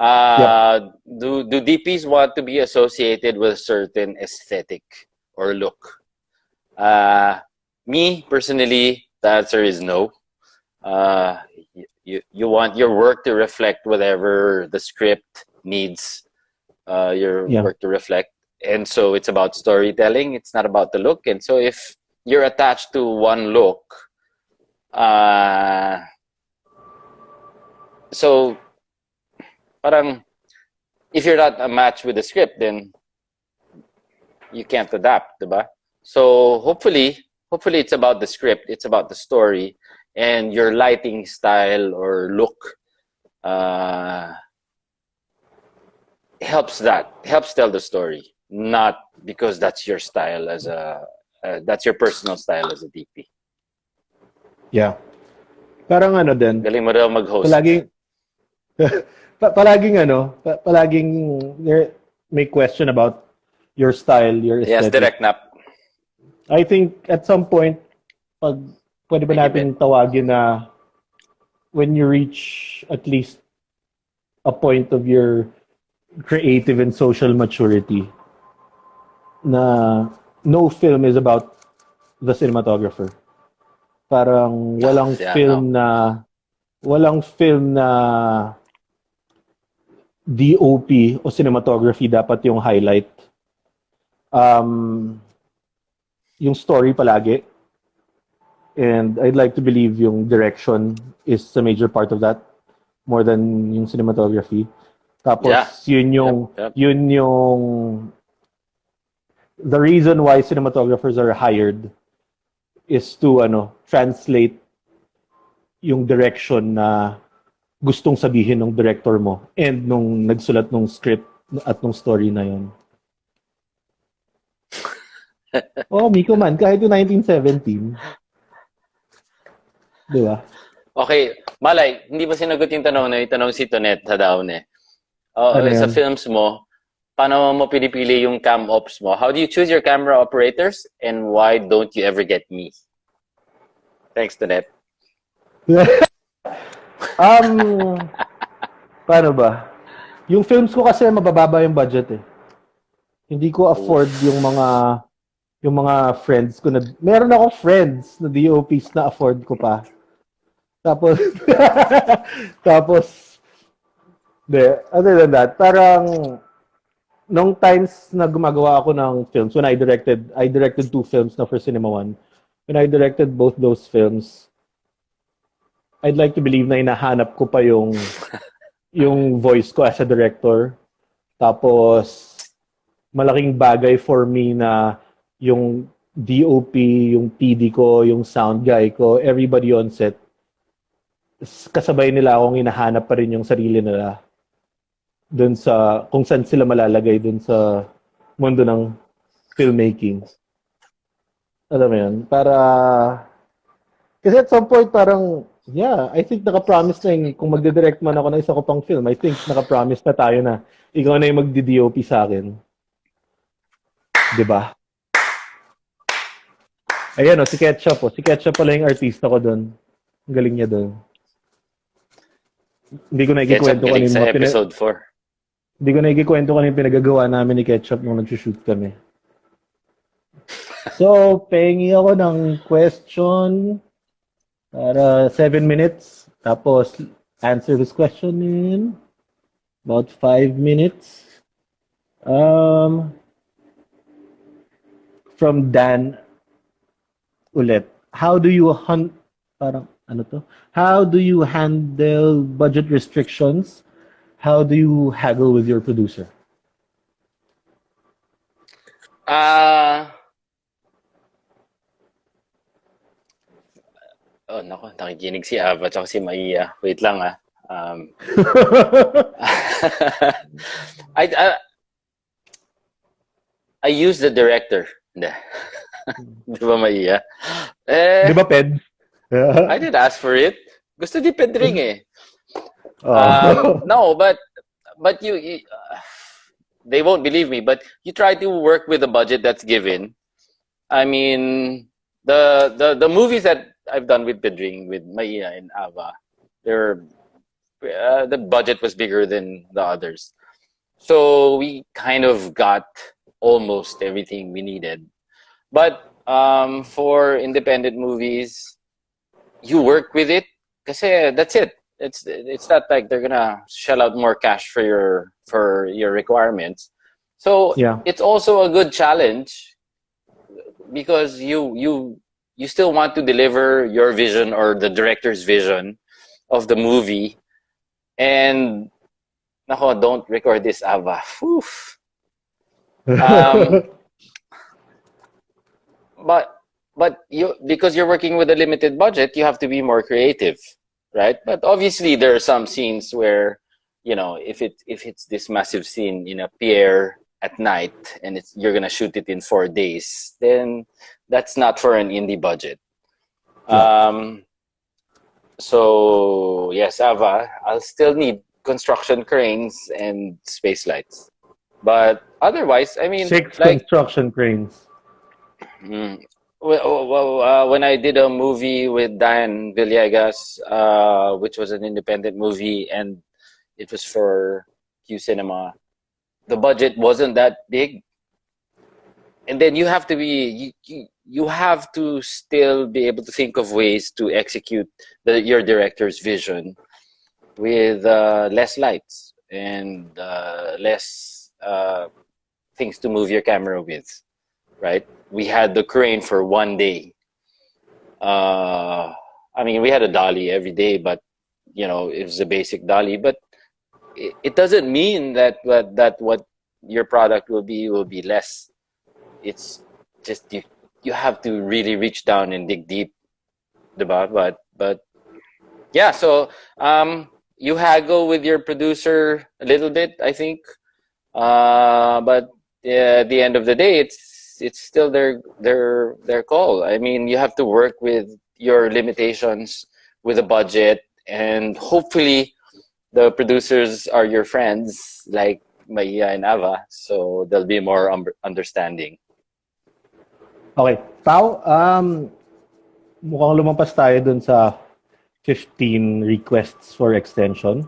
Yep. Do DPs want to be associated with a certain aesthetic or look? Me, personally, the answer is no. You want your work to reflect whatever the script needs your work to reflect. And so it's about storytelling. It's not about the look. And so if you're attached to one look, so parang if you're not a match with the script, then you can't adapt, diba? So hopefully it's about the script. It's about the story. and your lighting style or look helps tell the story, not because that's your style as a that's your personal style as a DP. Yeah. Parang ano din. Galing mo daw mag-host. Palaging may question about your style, your aesthetic. Yes, direct nap. I think at some point, pwede ba natin tawagin na when you reach at least a point of your creative and social maturity, na no film is about the cinematographer. Parang walang film na DOP o cinematography dapat yung highlight. Yung story palagi. And I'd like to believe yung direction is a major part of that more than yung cinematography. Tapos yun yung the reason why cinematographers are hired is to translate yung direction na gustong sabihin ng director mo and nung nagsulat ng script at nung story na yun. Miko man, kahit yung 1917. Di ba? Okay, Malay, hindi ba sinagot yung tanong na itanong si Tonet sa daon eh? Sa films mo, paano mo pinipili yung cam ops mo? How do you choose your camera operators? And why don't you ever get me? Thanks, Tonet. Paano ba? Yung films ko kasi mabababa yung budget eh. Hindi ko afford yung mga friends ko na meron ako friends na DOPs na afford ko pa. Tapos other than that, parang nung times na gumagawa ako ng films, when I directed 2 films na for Cinema One. When I directed both those films, I'd like to believe na hinahanap ko pa yung voice ko as a director. Tapos malaking bagay for me na yung DOP, yung PD ko, yung sound guy ko, everybody on set, kasabay nila akong hinahanap pa rin yung sarili nila dun sa, kung saan sila malalagay dun sa mundo ng filmmaking. Alam mo yun? Kasi at some point parang, I think naka-promise na yung, kung magdidirect man ako ng isa ko pang film, I think naka-promise na tayo na ikaw na yung magdi-DOP sa akin. Diba? Ayan si Ketchup Si Ketchup pala yung artista ko dun. Ang galing niya dun. Hindi ko na ikikwento kanina sa episode 4. Hindi ko na ikikwento kanina pinagagawa namin ni Ketchup nung nag-shoot kami. So, pengi ako ng question para 7 minutes. Tapos, answer this question in about 5 minutes. From Dan ulit. How do you How do you handle budget restrictions? How do you haggle with your producer? Nakikinig si Ava at si Maiya. Wait lang I use the director. Di ba, Maiya? Di ba, Ped? I did ask for it. Gusto ni Pedring eh. No, but you they won't believe me, but you try to work with the budget that's given. I mean, the movies that I've done with Pedring, with Maiya and Ava, the budget was bigger than the others. So we kind of got almost everything we needed. But for independent movies, you work with it kasi that's it. It's not like they're gonna shell out more cash for your requirements. So it's also a good challenge because you still want to deliver your vision or the director's vision of the movie. And don't record this, Ava. But but because you're working with a limited budget, you have to be more creative, right? But obviously there are some scenes where, if it's this massive scene in a pier at night and you're gonna shoot it in 4 days, then that's not for an indie budget. Yeah. So yes, Ava, I'll still need construction cranes and space lights. But otherwise, I mean, 6 like, construction cranes. when I did a movie with Dan Villegas, which was an independent movie, and it was for Q Cinema, the budget wasn't that big. And then you have to you have to still be able to think of ways to execute your director's vision with less lights and less things to move your camera with, right? We had the crane for 1 day. I mean, we had a dolly every day, but it was a basic dolly. But it doesn't mean that what your product will be less. It's just you have to really reach down and dig deep, diba? But yeah, so you haggle with your producer a little bit, I think. But at the end of the day, it's still their call. I mean, you have to work with your limitations, with a budget, and hopefully the producers are your friends, like Maya and Ava, so they'll be more understanding. Okay. Pao, mukhang lumampas tayo dun sa 15 requests for extension.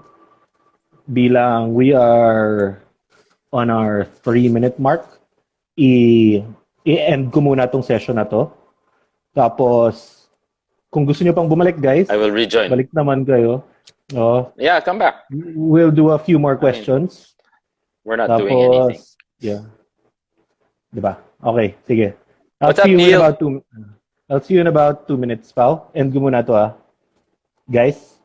Bilang we are on our 3-minute mark, i-end ko muna tong session na to. Tapos, kung gusto nyo pang bumalik, guys, I will rejoin. Balik naman kayo. Yeah, come back. We'll do a few more questions. We're not doing anything. Yeah. Diba? Okay, sige. What's up, Neil? I'll see you in about 2 minutes, Pao. End ko muna to, Guys,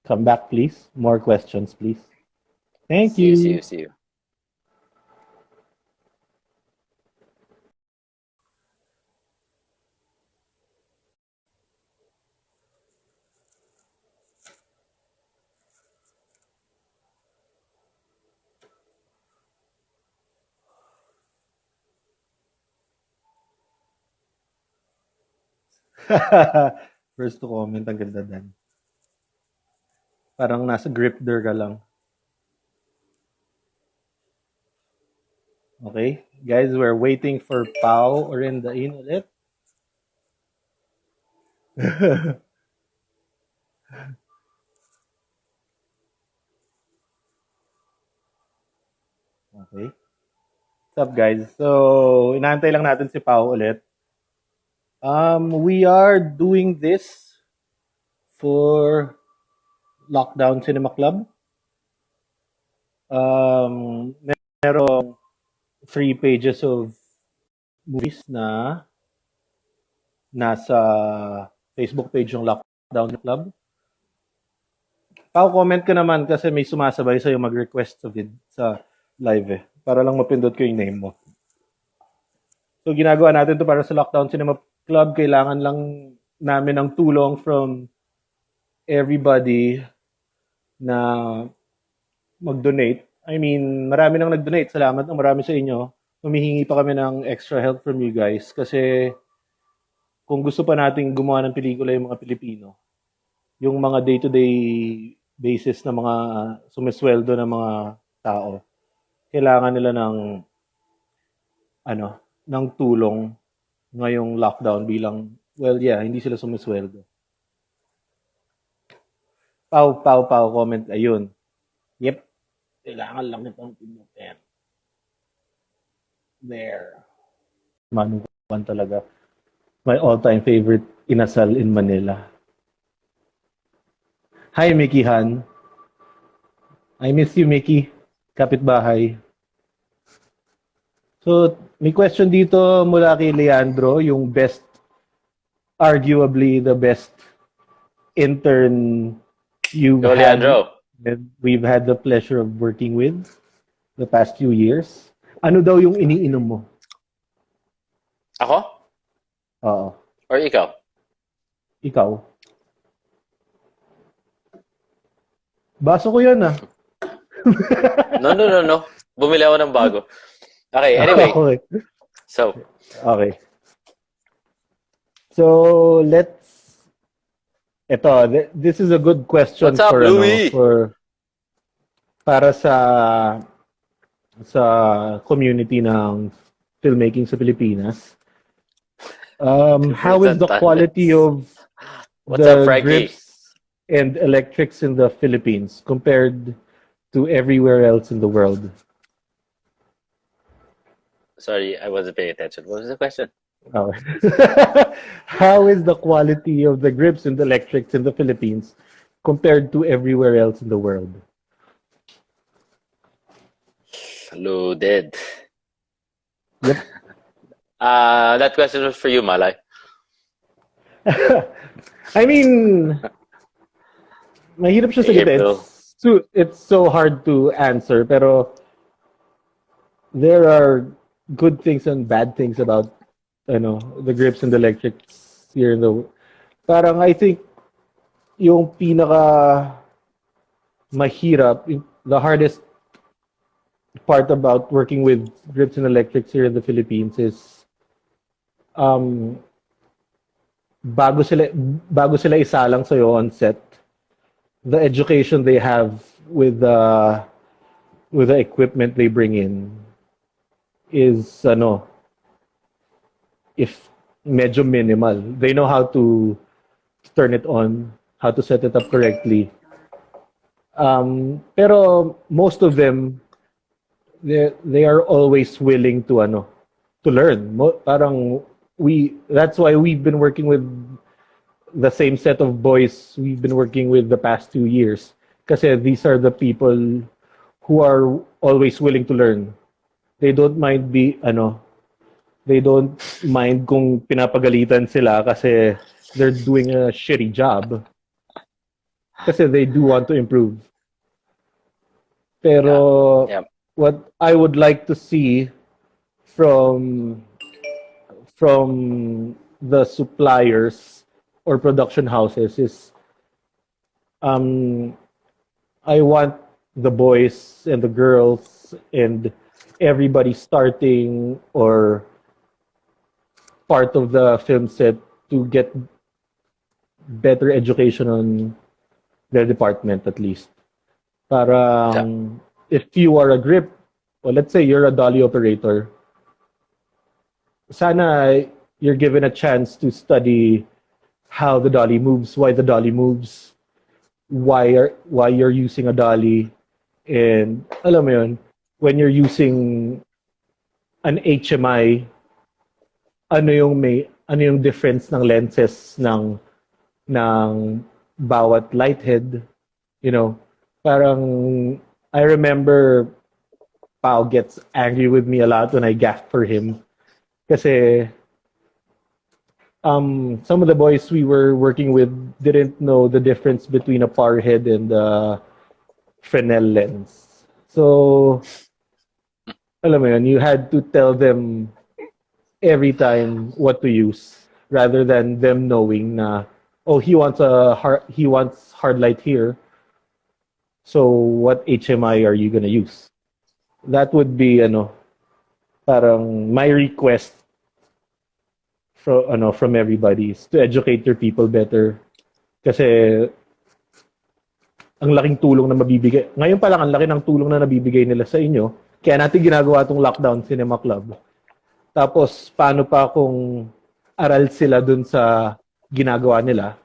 come back, please. More questions, please. Thank you. See you. First to comment, ang ganda dan. Parang nasa grip there ka lang. Okay, guys, we're waiting for Pao Orendain ulit. Okay. What's up, guys? So, inaantay lang natin si Pao ulit. We are doing this for Lockdown Cinema Club. Merong 3 pages of movies na nasa Facebook page ng Lockdown Club. Pao, comment ka naman kasi may sumasabay sa'yo mag-request sa live para lang mapindot ko yung name mo. So, ginagawa natin to para sa Lockdown Cinema Club. Kailangan lang namin ng tulong from everybody na mag-donate. I mean, marami nang nag-donate. Salamat ng marami sa inyo. Humihingi pa kami ng extra help from you guys kasi kung gusto pa nating gumawa ng pelikula yung mga Pilipino, yung mga day-to-day basis na mga sumisweldo na mga tao, kailangan nila ng tulong ngayong lockdown bilang, hindi sila sumisweldo. Pau, comment. Ayun. Yep. Kailangan lang itong pinutin. There. Manukan talaga. My all-time favorite inasal in Manila. Hi, Mickey Han. I miss you, Mickey. Kapitbahay. So, may question dito mula kay Leandro, yung arguably the best intern you've had. Leandro. We've had the pleasure of working with the past few years. Ano daw yung iniinom mo? Ako? Oo. Or ikaw? Ikaw? Baso ko yan ah. No. Bumili ako ng bago. Okay, anyway. Okay. So, Okay. So, this is a good question what's up, Louie? para sa community ng filmmaking sa Pilipinas. How is the quality of What's up, the Frankie? grips and electrics in the Philippines compared to everywhere else in the world? Sorry, I wasn't paying attention. What was the question? Oh. How is the quality of the grips and electrics in the Philippines compared to everywhere else in the world? Loaded. Yep. That question was for you, Malay. I mean, mahirap siya sagutin. It's so hard to answer, pero there are good things and bad things about the grips and the electrics here in the parang I think yung pinaka mahirap, the hardest part about working with grips and electrics here in the Philippines is bago sila isalang sa'yo on set, the education they have with the equipment they bring in is if medyo minimal. They know how to turn it on, how to set it up correctly. Pero most of them, they are always willing to learn. Parang that's why we've been working with the same set of boys we've been working with the past 2 years. Kasi these are the people who are always willing to learn. They don't mind kung pinapagalitan sila kasi they're doing a shitty job. Kasi they do want to improve. Pero what I would like to see from the suppliers or production houses is I want the boys and the girls and everybody starting or part of the film set to get better education on their department at least. Parang if you are a grip, or let's say you're a dolly operator, sana you're given a chance to study how the dolly moves, why the dolly moves, why you're using a dolly, and alam mo yun, when you're using an HMI, ano yung difference ng lenses ng bawat light head, parang I remember Pao gets angry with me a lot when I gaff for him kasi some of the boys we were working with didn't know the difference between a par head and a Fresnel lens. So alam mo yun, you had to tell them every time what to use rather than them knowing na he wants hard light here. So what HMI are you gonna use? That would be parang my request from everybody is to educate your people better. Kasi ang laking tulong na mabibigay. Ngayon pa lang ang laki ng tulong na nabibigay nila sa inyo. Kaya natin ginagawa tong Lockdown Cinema Club. Tapos paano pa kung aral sila dun sa ginagawa nila?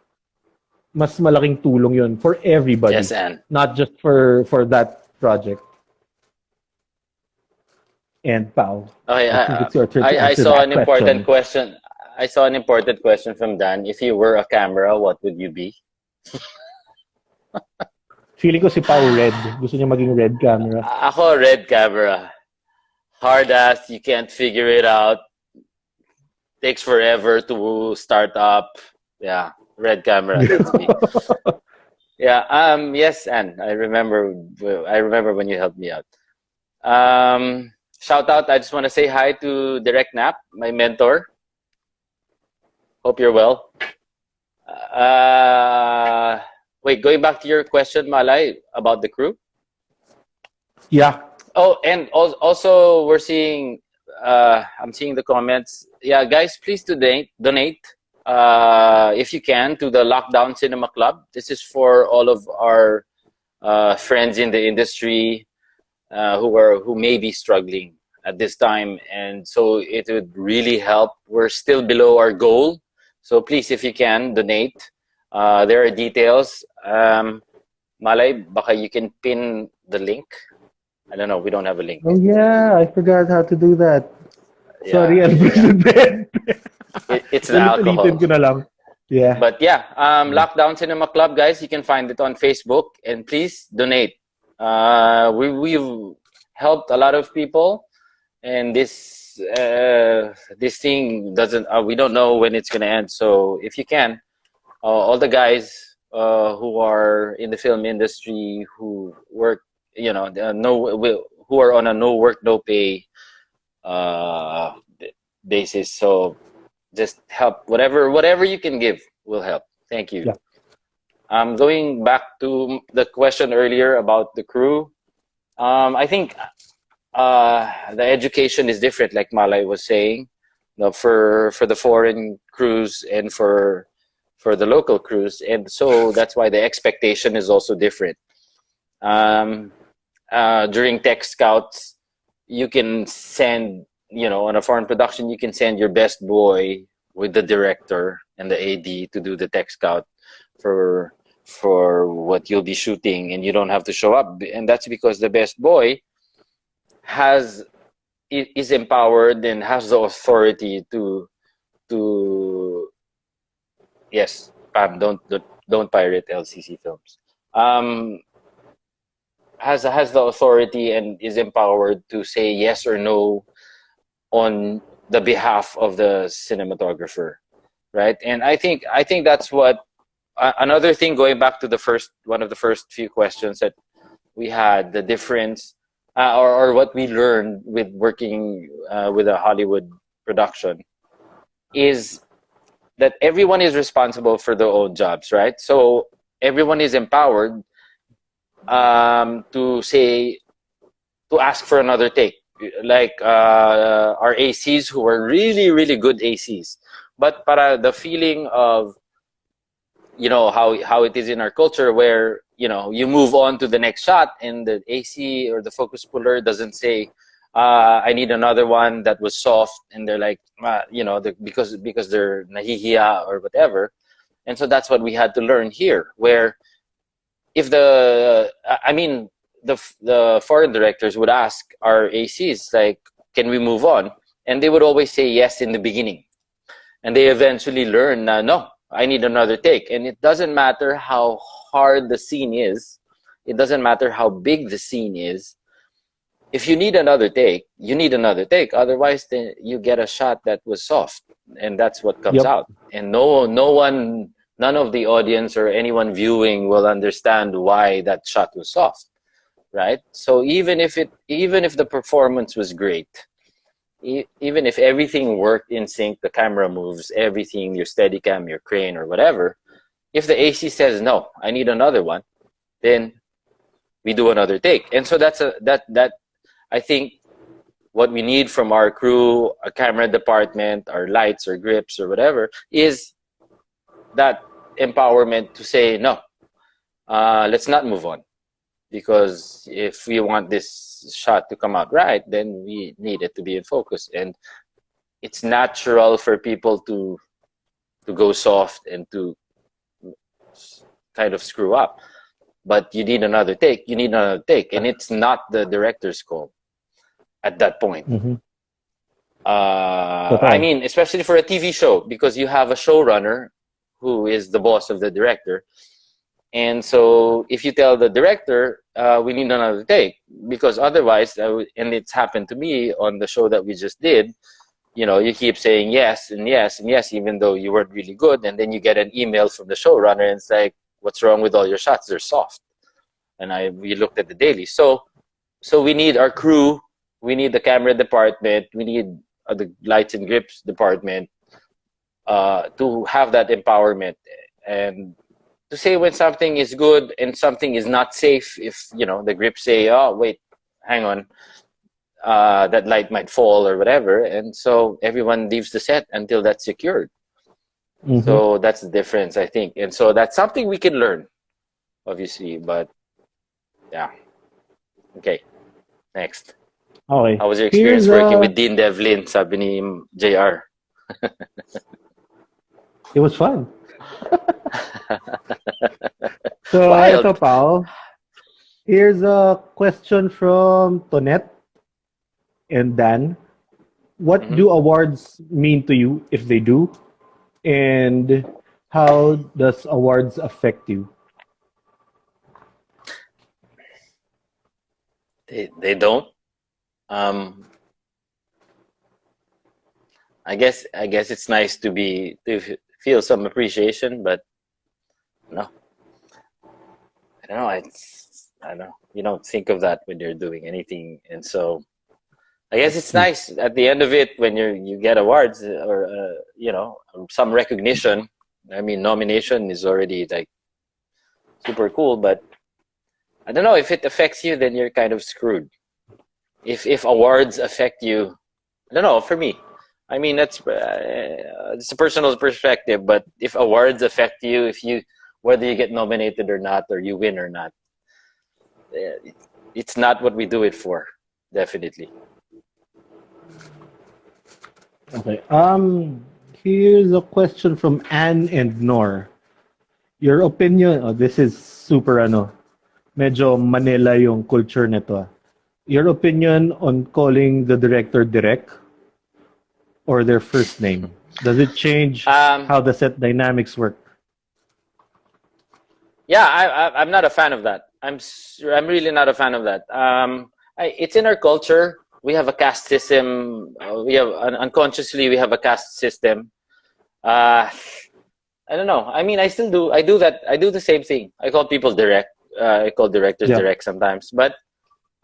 Mas malaking tulong 'yun for everybody. Yes, Ann. Not just for that project. And Pao. Okay, I think it's your turn to I answer saw that an important question. I saw an important question from Dan. If you were a camera, what would you be? Feeling ko si Pao red. Gusto niya maging red camera. Ako, red camera. Hard ass, you can't figure it out. Takes forever to start up. Yeah, red camera, that's me. Yeah, yes, Ann. I remember when you helped me out. Shout out, I just want to say hi to Direct Nap, my mentor. Hope you're well. Wait, going back to your question, Malay, about the crew. Yeah. Oh, and also we're seeing, I'm seeing the comments. Yeah, guys, please donate, if you can, to the Lockdown Cinema Club. This is for all of our friends in the industry who may be struggling at this time, and so it would really help. We're still below our goal, so please, if you can, donate. There are details. Malay, baka you can pin the link. I don't know. We don't have a link. Oh yeah, I forgot how to do that. Sorry, Yeah, President. it's the Ulitin alcohol. ko na lang. Yeah. But yeah, Lockdown Cinema Club, guys, you can find it on Facebook, and please donate. We've helped a lot of people, and this thing doesn't. We don't know when it's gonna end. So if you can, all the guys who are in the film industry who work, you know, who are on a no work no pay uh, basis. So just help. Whatever you can give will help. Thank you. Yeah. Going back to the question earlier about the crew. I think the education is different, like Malay was saying. For the foreign crews and for the local crews, and so that's why the expectation is also different. During tech scouts, you can send, on a foreign production, you can send your best boy with the director and the AD to do the tech scout for what you'll be shooting, and you don't have to show up. And that's because the best boy is empowered and has the authority to yes, Pam, don't pirate LCC films. Has the authority and is empowered to say yes or no on the behalf of the cinematographer, right? And I think that's what another thing, going back to one of the first few questions that we had, the difference or what we learned with working with a Hollywood production is that everyone is responsible for their own jobs, right? So everyone is empowered to ask for another take, like our ACs who are really, really good ACs. But para the feeling of, how it is in our culture, where you move on to the next shot and the AC or the focus puller doesn't say, I need another one that was soft, and they're like, because they're nahihiya or whatever. And so that's what we had to learn here, where if the foreign directors would ask our ACs, like, can we move on? And they would always say yes in the beginning. And they eventually learn, no, I need another take. And it doesn't matter how hard the scene is. It doesn't matter how big the scene is. If you need another take, you need another take. Otherwise, then you get a shot that was soft. And that's what comes out. And none of the audience or anyone viewing will understand why that shot was soft, right? So even if the performance was great, even if everything worked in sync, the camera moves, everything, your Steadicam, your crane, or whatever, if the AC says no, I need another one, then we do another take. And so that I think what we need from our crew, our camera department, our lights or grips or whatever, is that empowerment to say no, let's not move on, because if we want this shot to come out right, then we need it to be in focus. And it's natural for people to go soft and to kind of screw up, but you need another take, and it's not the director's call at that point. Mm-hmm. I mean, especially for a TV show, because you have a showrunner who is the boss of the director. And so if you tell the director, we need another take, because otherwise, and it's happened to me on the show that we just did, you keep saying yes and yes and yes, even though you weren't really good. And then you get an email from the showrunner and it's like, what's wrong with all your shots? They're soft. And we looked at the daily. So we need our crew, we need the camera department, we need the lights and grips department, to have that empowerment and to say when something is good and something is not safe. If the grips say, "Oh, wait, hang on, that light might fall or whatever," and so everyone leaves the set until that's secured. Mm-hmm. So that's the difference, I think, and so that's something we can learn, obviously. But yeah, okay, next. Okay. How was your experience working with Dean Devlin? Sabi ni JR. It was fun. So, Wild. ito, pal. Here's a question from Tonette and Dan. What do awards mean to you, if they do? And how does awards affect you? They don't. I guess it's nice to feel some appreciation, but no, I don't know. I don't know. You don't think of that when you're doing anything, and so I guess it's nice at the end of it when you get awards or some recognition. I mean, nomination is already like super cool, but I don't know if it affects you, then you're kind of screwed. If awards affect you, I don't know. For me, I mean it's a personal perspective, but if awards affect you, whether you get nominated or not, or you win or not, it's not what we do it for. Definitely. Okay. Here's a question from Anne and Nor. Your opinion, this is super medyo Manila yung culture nito. Your opinion on calling the director direct or their first name? Does it change how the set dynamics work? Yeah, I'm not a fan of that. I'm really not a fan of that. It's in our culture. We have a caste system. We have unconsciously we have a caste system. I don't know. I mean, I still do. I do that. I do the same thing. I call people direct. I call directors direct sometimes. But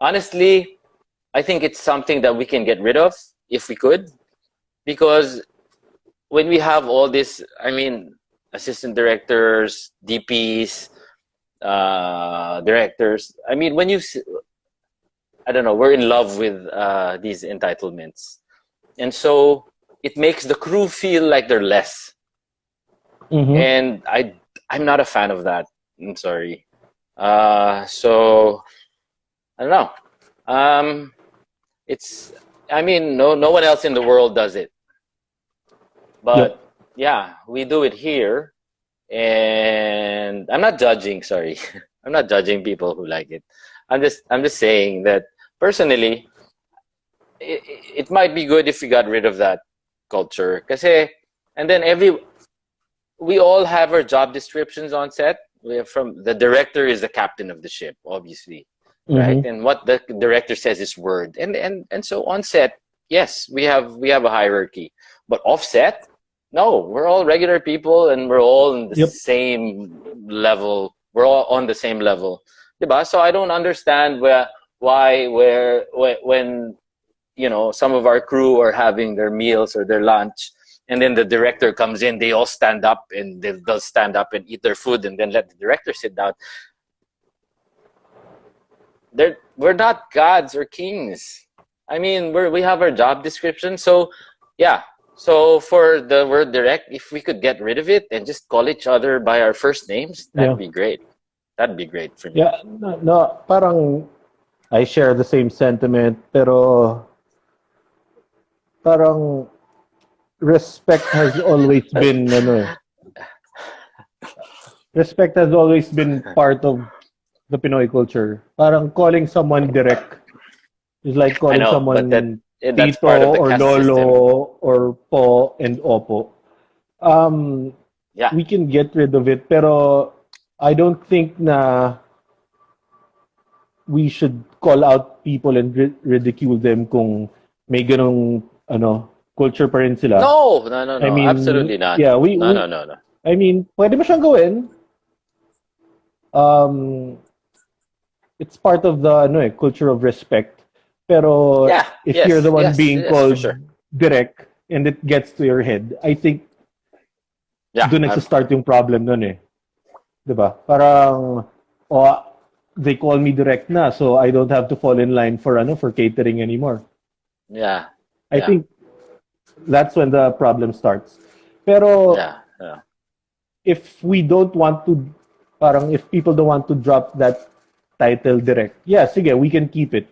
honestly, I think it's something that we can get rid of if we could, because when we have all this, I mean, assistant directors, DPs, directors. I mean, I don't know, we're in love with these entitlements. And so it makes the crew feel like they're less. Mm-hmm. And I'm not a fan of that. I'm sorry. So I don't know. I mean, no one else in the world does it. But yeah, we do it here. And I'm not judging, sorry. I'm not judging people who like it. I'm just saying that personally, it might be good if we got rid of that culture. And then we all have our job descriptions on set. We have the director is the captain of the ship, obviously, right? And what the director says is word. And so on set, yes, we have a hierarchy. But off set, no, we're all regular people and we're all in the same level. We're all on the same level. Diba? So I don't understand when some of our crew are having their meals or their lunch, and then the director comes in, they all stand up and they'll stand up and eat their food and then let the director sit down. We're not gods or kings. I mean, we have our job description. So yeah. So for the word direct, if we could get rid of it and just call each other by our first names, that'd be great. That'd be great for me. Yeah, no, parang I share the same sentiment, pero parang respect has always been respect has always been part of the Pinoy culture. Parang calling someone direct is like calling someone Tito or Lolo system. Or Po and Opo. We can get rid of it, pero I don't think na we should call out people and ridicule them kung may ganong culture pa rin sila. No, I mean, absolutely not. Yeah, no. I mean, pwede mo siyang gawin. It's part of the culture of respect. Pero if you're the one being called direct and it gets to your head, I think Yeah. doon nagsa-start yung problem nun eh. 'Di ba? Parang they call me direct na, so I don't have to fall in line for catering anymore. Yeah. I think that's when the problem starts. Pero Yeah. if we don't want to, parang if people don't want to drop that title direct, yeah, sige, we can keep it.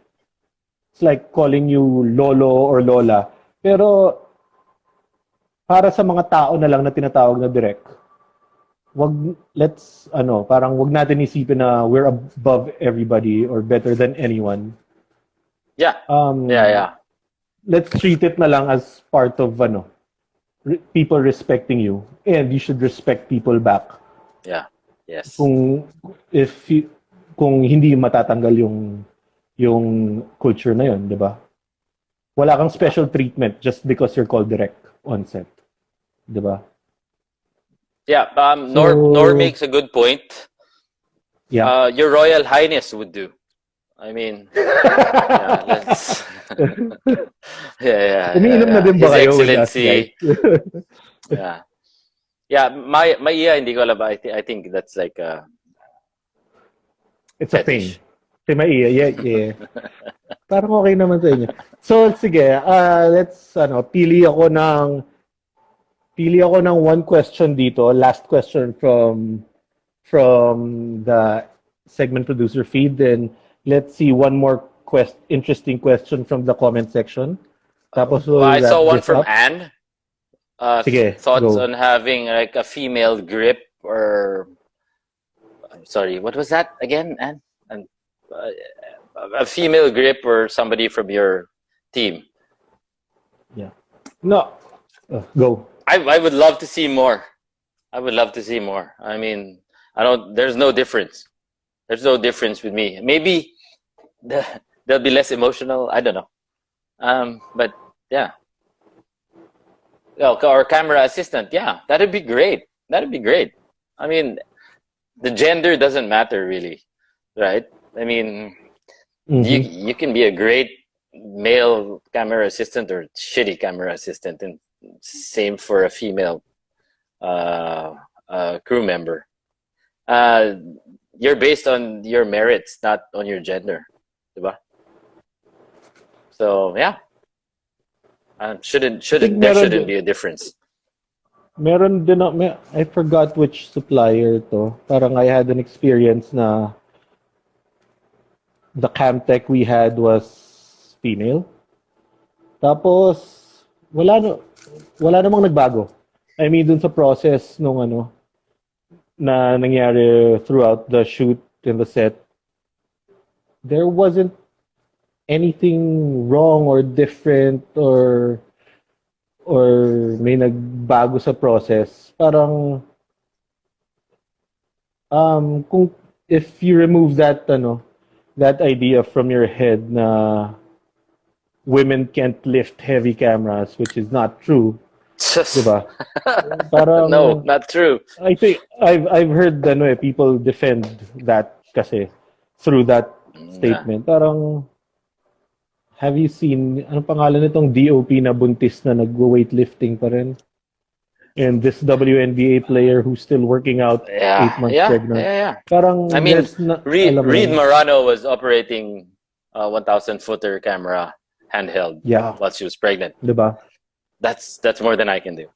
It's like calling you lolo or lola. Pero para sa mga tao na lang na tinatawag na direct, parang wag natin isipin na we're above everybody or better than anyone. Yeah. Let's treat it na lang as part of people respecting you, and you should respect people back. Yeah. Yes. Kung hindi matatanggal yung culture na yun, 'di ba? Wala kang special treatment just because you're called direct on set. 'Di ba? Yeah, Nor makes a good point. Yeah. Your Royal Highness would do. I mean, let's... Umiinom na din ba His kayo Excellency. with us, Yeah, my iya hindi ko alam. I think that's like it's fetish. a thing. Si Maiya, yeah. Parang okay naman sa inyo. So sige, let's pili ako ng one question dito, last question from the segment producer feed, and let's see one more interesting question from the comment section. Tapos I saw one from up. Anne. Sige, thoughts go. on having like a female grip or sorry, what was that again, Anne? A female grip or somebody from your team. Yeah. No. Go. I would love to see more. I would love to see more. I mean, there's no difference. There's no difference with me. Maybe they'll be less emotional. I don't know. But yeah. Or camera assistant. Yeah, that'd be great. That'd be great. I mean, the gender doesn't matter really, right? I mean, you can be a great male camera assistant or shitty camera assistant, and same for a female crew member. You're based on your merits, not on your gender, diba? So yeah, there shouldn't be a difference. Meron din I forgot which supplier to. Parang I had an experience na the cam tech we had was female. Tapos wala namang nagbago. I mean dun sa process nung na nangyari throughout the shoot in the set, there wasn't anything wrong or different or may nagbago sa process. Parang if you remove that idea from your head na women can't lift heavy cameras, which is not true. Diba? Parang, no, not true. I think I've heard people defend that kasi through that statement. Parang have you seen anong pangalan nitong DOP na buntis na nagwo-weightlifting pa rin? And this WNBA player who's still working out 8 months pregnant. Yeah. Parang I mean, Reed Morano was operating a 1,000-footer camera handheld while she was pregnant. Diba? That's more than I can do.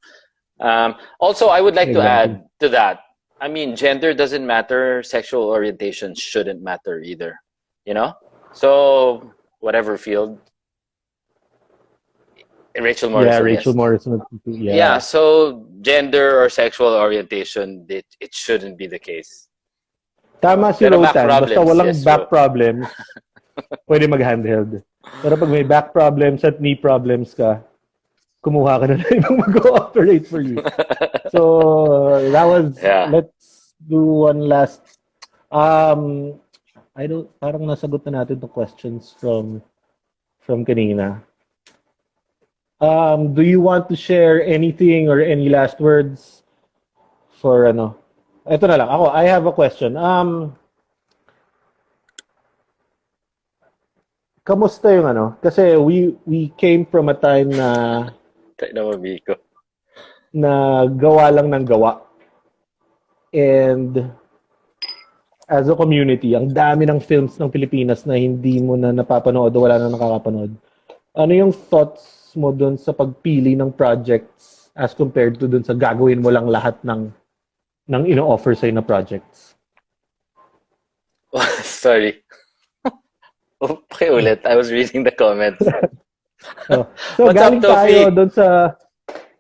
Also, I would like to add to that. I mean, gender doesn't matter. Sexual orientation shouldn't matter either. You know? So, whatever field. Rachel Morrison. Yeah, Rachel Morrison. Yeah, so gender or sexual orientation, it shouldn't be the case. Tama si Rotan. Basta walang back problems, pwede mag-handheld. Pero pag may back problems at knee problems ka, kumuha ka na lang ibang mag-ooperate for you. So, that was, let's do one last, parang nasagot na natin the questions from kanina. Do you want to share anything or any last words for Ito na lang. I have a question. Kamusta yung kasi we came from a time na na gawa lang ng gawa. And as a community, ang dami ng films ng Pilipinas na hindi mo na napapanood o wala na nakakapanood. Ano yung thoughts mo dun sa pagpili ng projects as compared to dun sa gagawin mo lang lahat ng ino-offer sa'yo na projects? Sorry. Okay, ulit. I was reading the comments. Oh. So What's up, Tofi?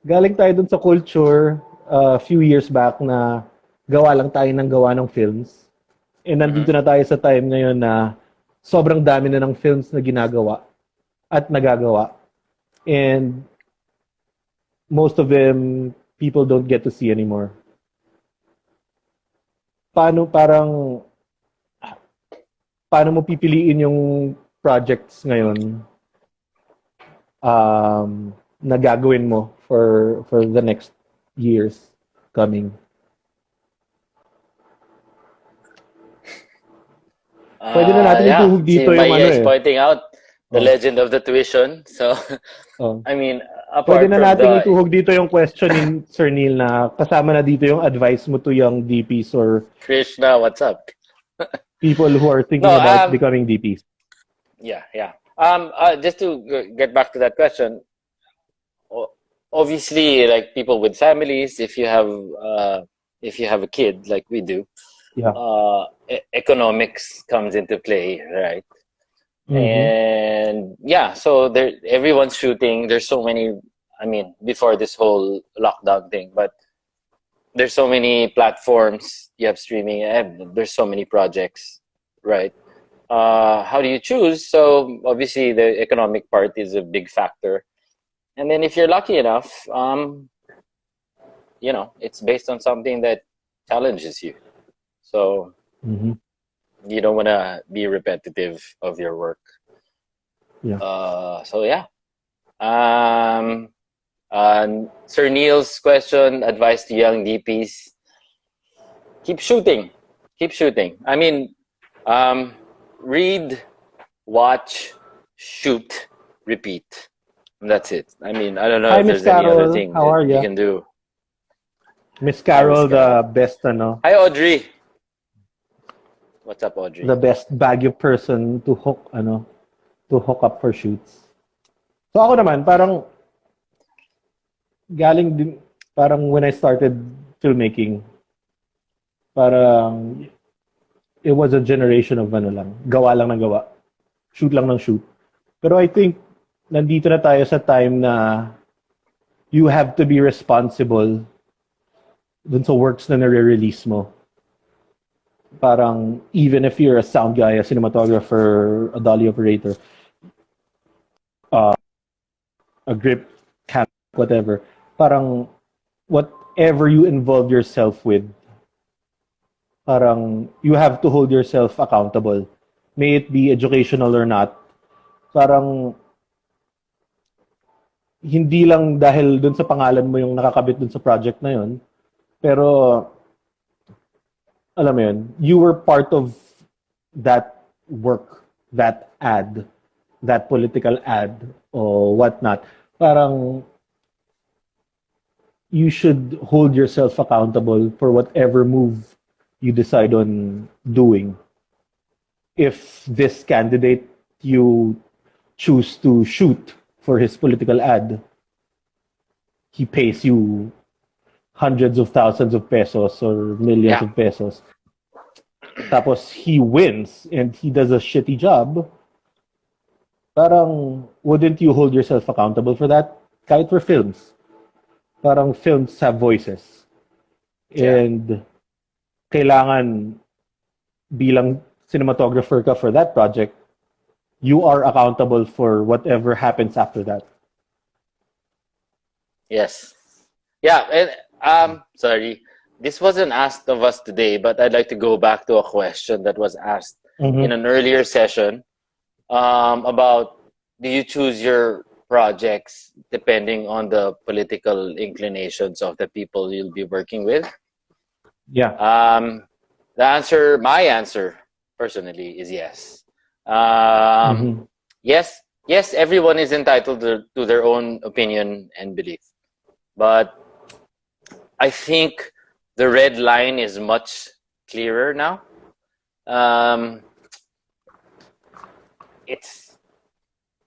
galing tayo dun sa culture a few years back na gawa lang tayo ng gawa ng films. And nandito na tayo sa time ngayon na sobrang dami na ng films na ginagawa at nagagawa. And most of them, people don't get to see anymore. Paano mo pipiliin yung projects ngayon na gagawin mo for the next years coming? Pwede na natin ituhog dito si yung Maya is eh. pointing out the legend of the tuition. So, I mean, apart pwede na from natin ituhog dito yung question ni Sir Neil na kasama na dito yung advice mo to young DPs or Krishna, what's up? People who are thinking about becoming DPs. Yeah. Just to get back to that question, obviously, like people with families, if you have a kid like we do, economics comes into play, right? And so everyone's shooting. There's so many. I mean, before this whole lockdown thing, but there's so many platforms. You have streaming, and there's so many projects, right? How do you choose? So obviously, the economic part is a big factor. And then if you're lucky enough, it's based on something that challenges you. So you don't want to be repetitive of your work. Sir Neil's question, advice to young DPs: keep shooting. I mean, read, watch, shoot, repeat. That's it. I mean, I don't know if there's any other thing that you can do. Miss Carol, the best Hi, Audrey. What's up, Audrey? The best Baguio person to hook up for shoots. So ako naman, parang when I started filmmaking, parang it was a generation of gawa lang ng gawa. Shoot lang ng shoot. Pero I think nandito na tayo sa time na you have to be responsible dun sa works na nare-release mo. Parang even if you're a sound guy, a cinematographer, a dolly operator, a grip cam, whatever, parang whatever you involve yourself with, parang you have to hold yourself accountable. May it be educational or not. Parang hindi lang dahil dun sa pangalan mo yung nakakabit dun sa project na yun, pero alam mo yun, you were part of that work, that ad, that political ad, or whatnot. Parang you should hold yourself accountable for whatever move you decide on doing. If this candidate you choose to shoot for his political ad, he pays you hundreds of thousands of pesos or millions of pesos. Tapos he wins and he does a shitty job. Parang, wouldn't you hold yourself accountable for that? Kahit for films. Parang films have voices. And kailangan bilang cinematographer ka for that project, you are accountable for whatever happens after that. Yes. Yeah, and sorry. This wasn't asked of us today, but I'd like to go back to a question that was asked in an earlier session about, do you choose your projects depending on the political inclinations of the people you'll be working with? Yeah. My answer personally is yes. Yes, everyone is entitled to their own opinion and belief. But I think the red line is much clearer now. It's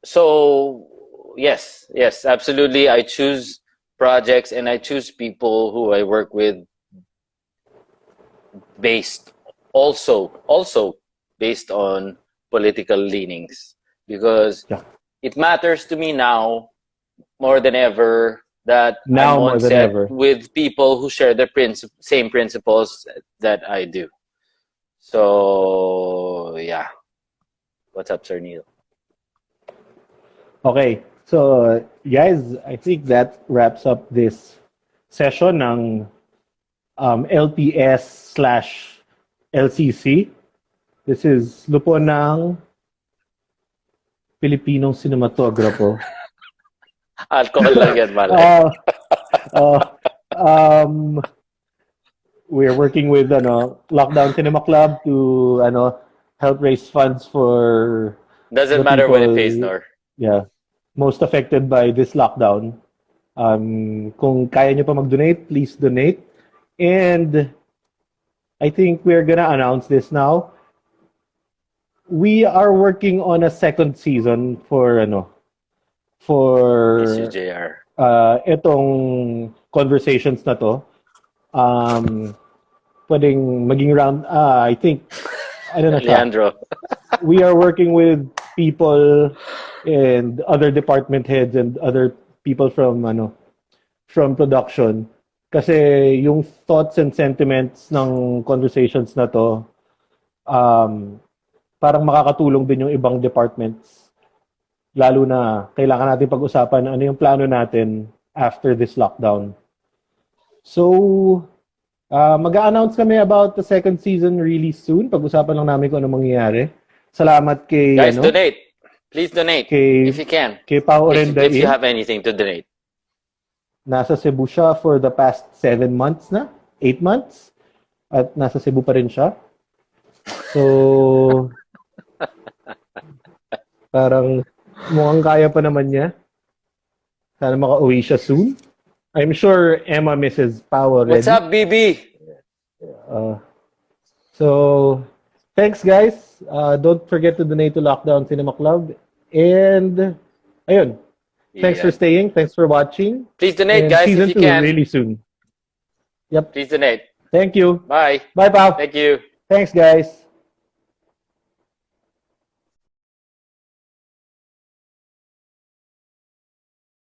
so yes, absolutely. I choose projects and I choose people who I work with based also based on political leanings, because it matters to me now more than ever that Now I'm more on than set ever. with people who share the same principles that I do. So yeah, what's up, Sir Neil? Okay. So, guys, I think that wraps up this session ng LPS/LCC. This is Lupon ng Pilipinong Sinematograpo. Alcohol lang yan, Malay. We're working with Lockdown Cinema Club to help raise funds for Doesn't the matter people, when it pays, nor. yeah, most affected by this lockdown. Kung kaya nyo pa mag-donate, please donate. And I think we're gonna announce this now. We are working on a second season for SUJR. itong conversations na to. Pwedeng maging round, I think, ano na siya. Leandro. We are working with people and other department heads and other people from production. Kasi yung thoughts and sentiments ng conversations na to, parang makakatulong din yung ibang departments. Lalo na kailangan natin pag-usapan ano yung plano natin after this lockdown. So, mag-a-announce kami about the second season really soon. Pag-usapan lang namin kung ano mangyayari. Salamat kay... Guys, donate. Please donate if you can. Kay Pao Orendain. If you have anything to donate. Nasa Cebu siya for the past 7 months na. 8 months. At nasa Cebu pa rin siya. So, parang mukhang kaya pa naman niya. Sana makauwi siya soon. I'm sure Emma misses Pao already. What's up, BB? So, thanks guys. Don't forget to donate to Lockdown Cinema Club. And, ayun. Thanks for staying. Thanks for watching. Please donate, and guys, season if you 2 can. really soon. Yep. Please donate. Thank you. Bye. Bye, Pao. Thank you. Thanks, guys.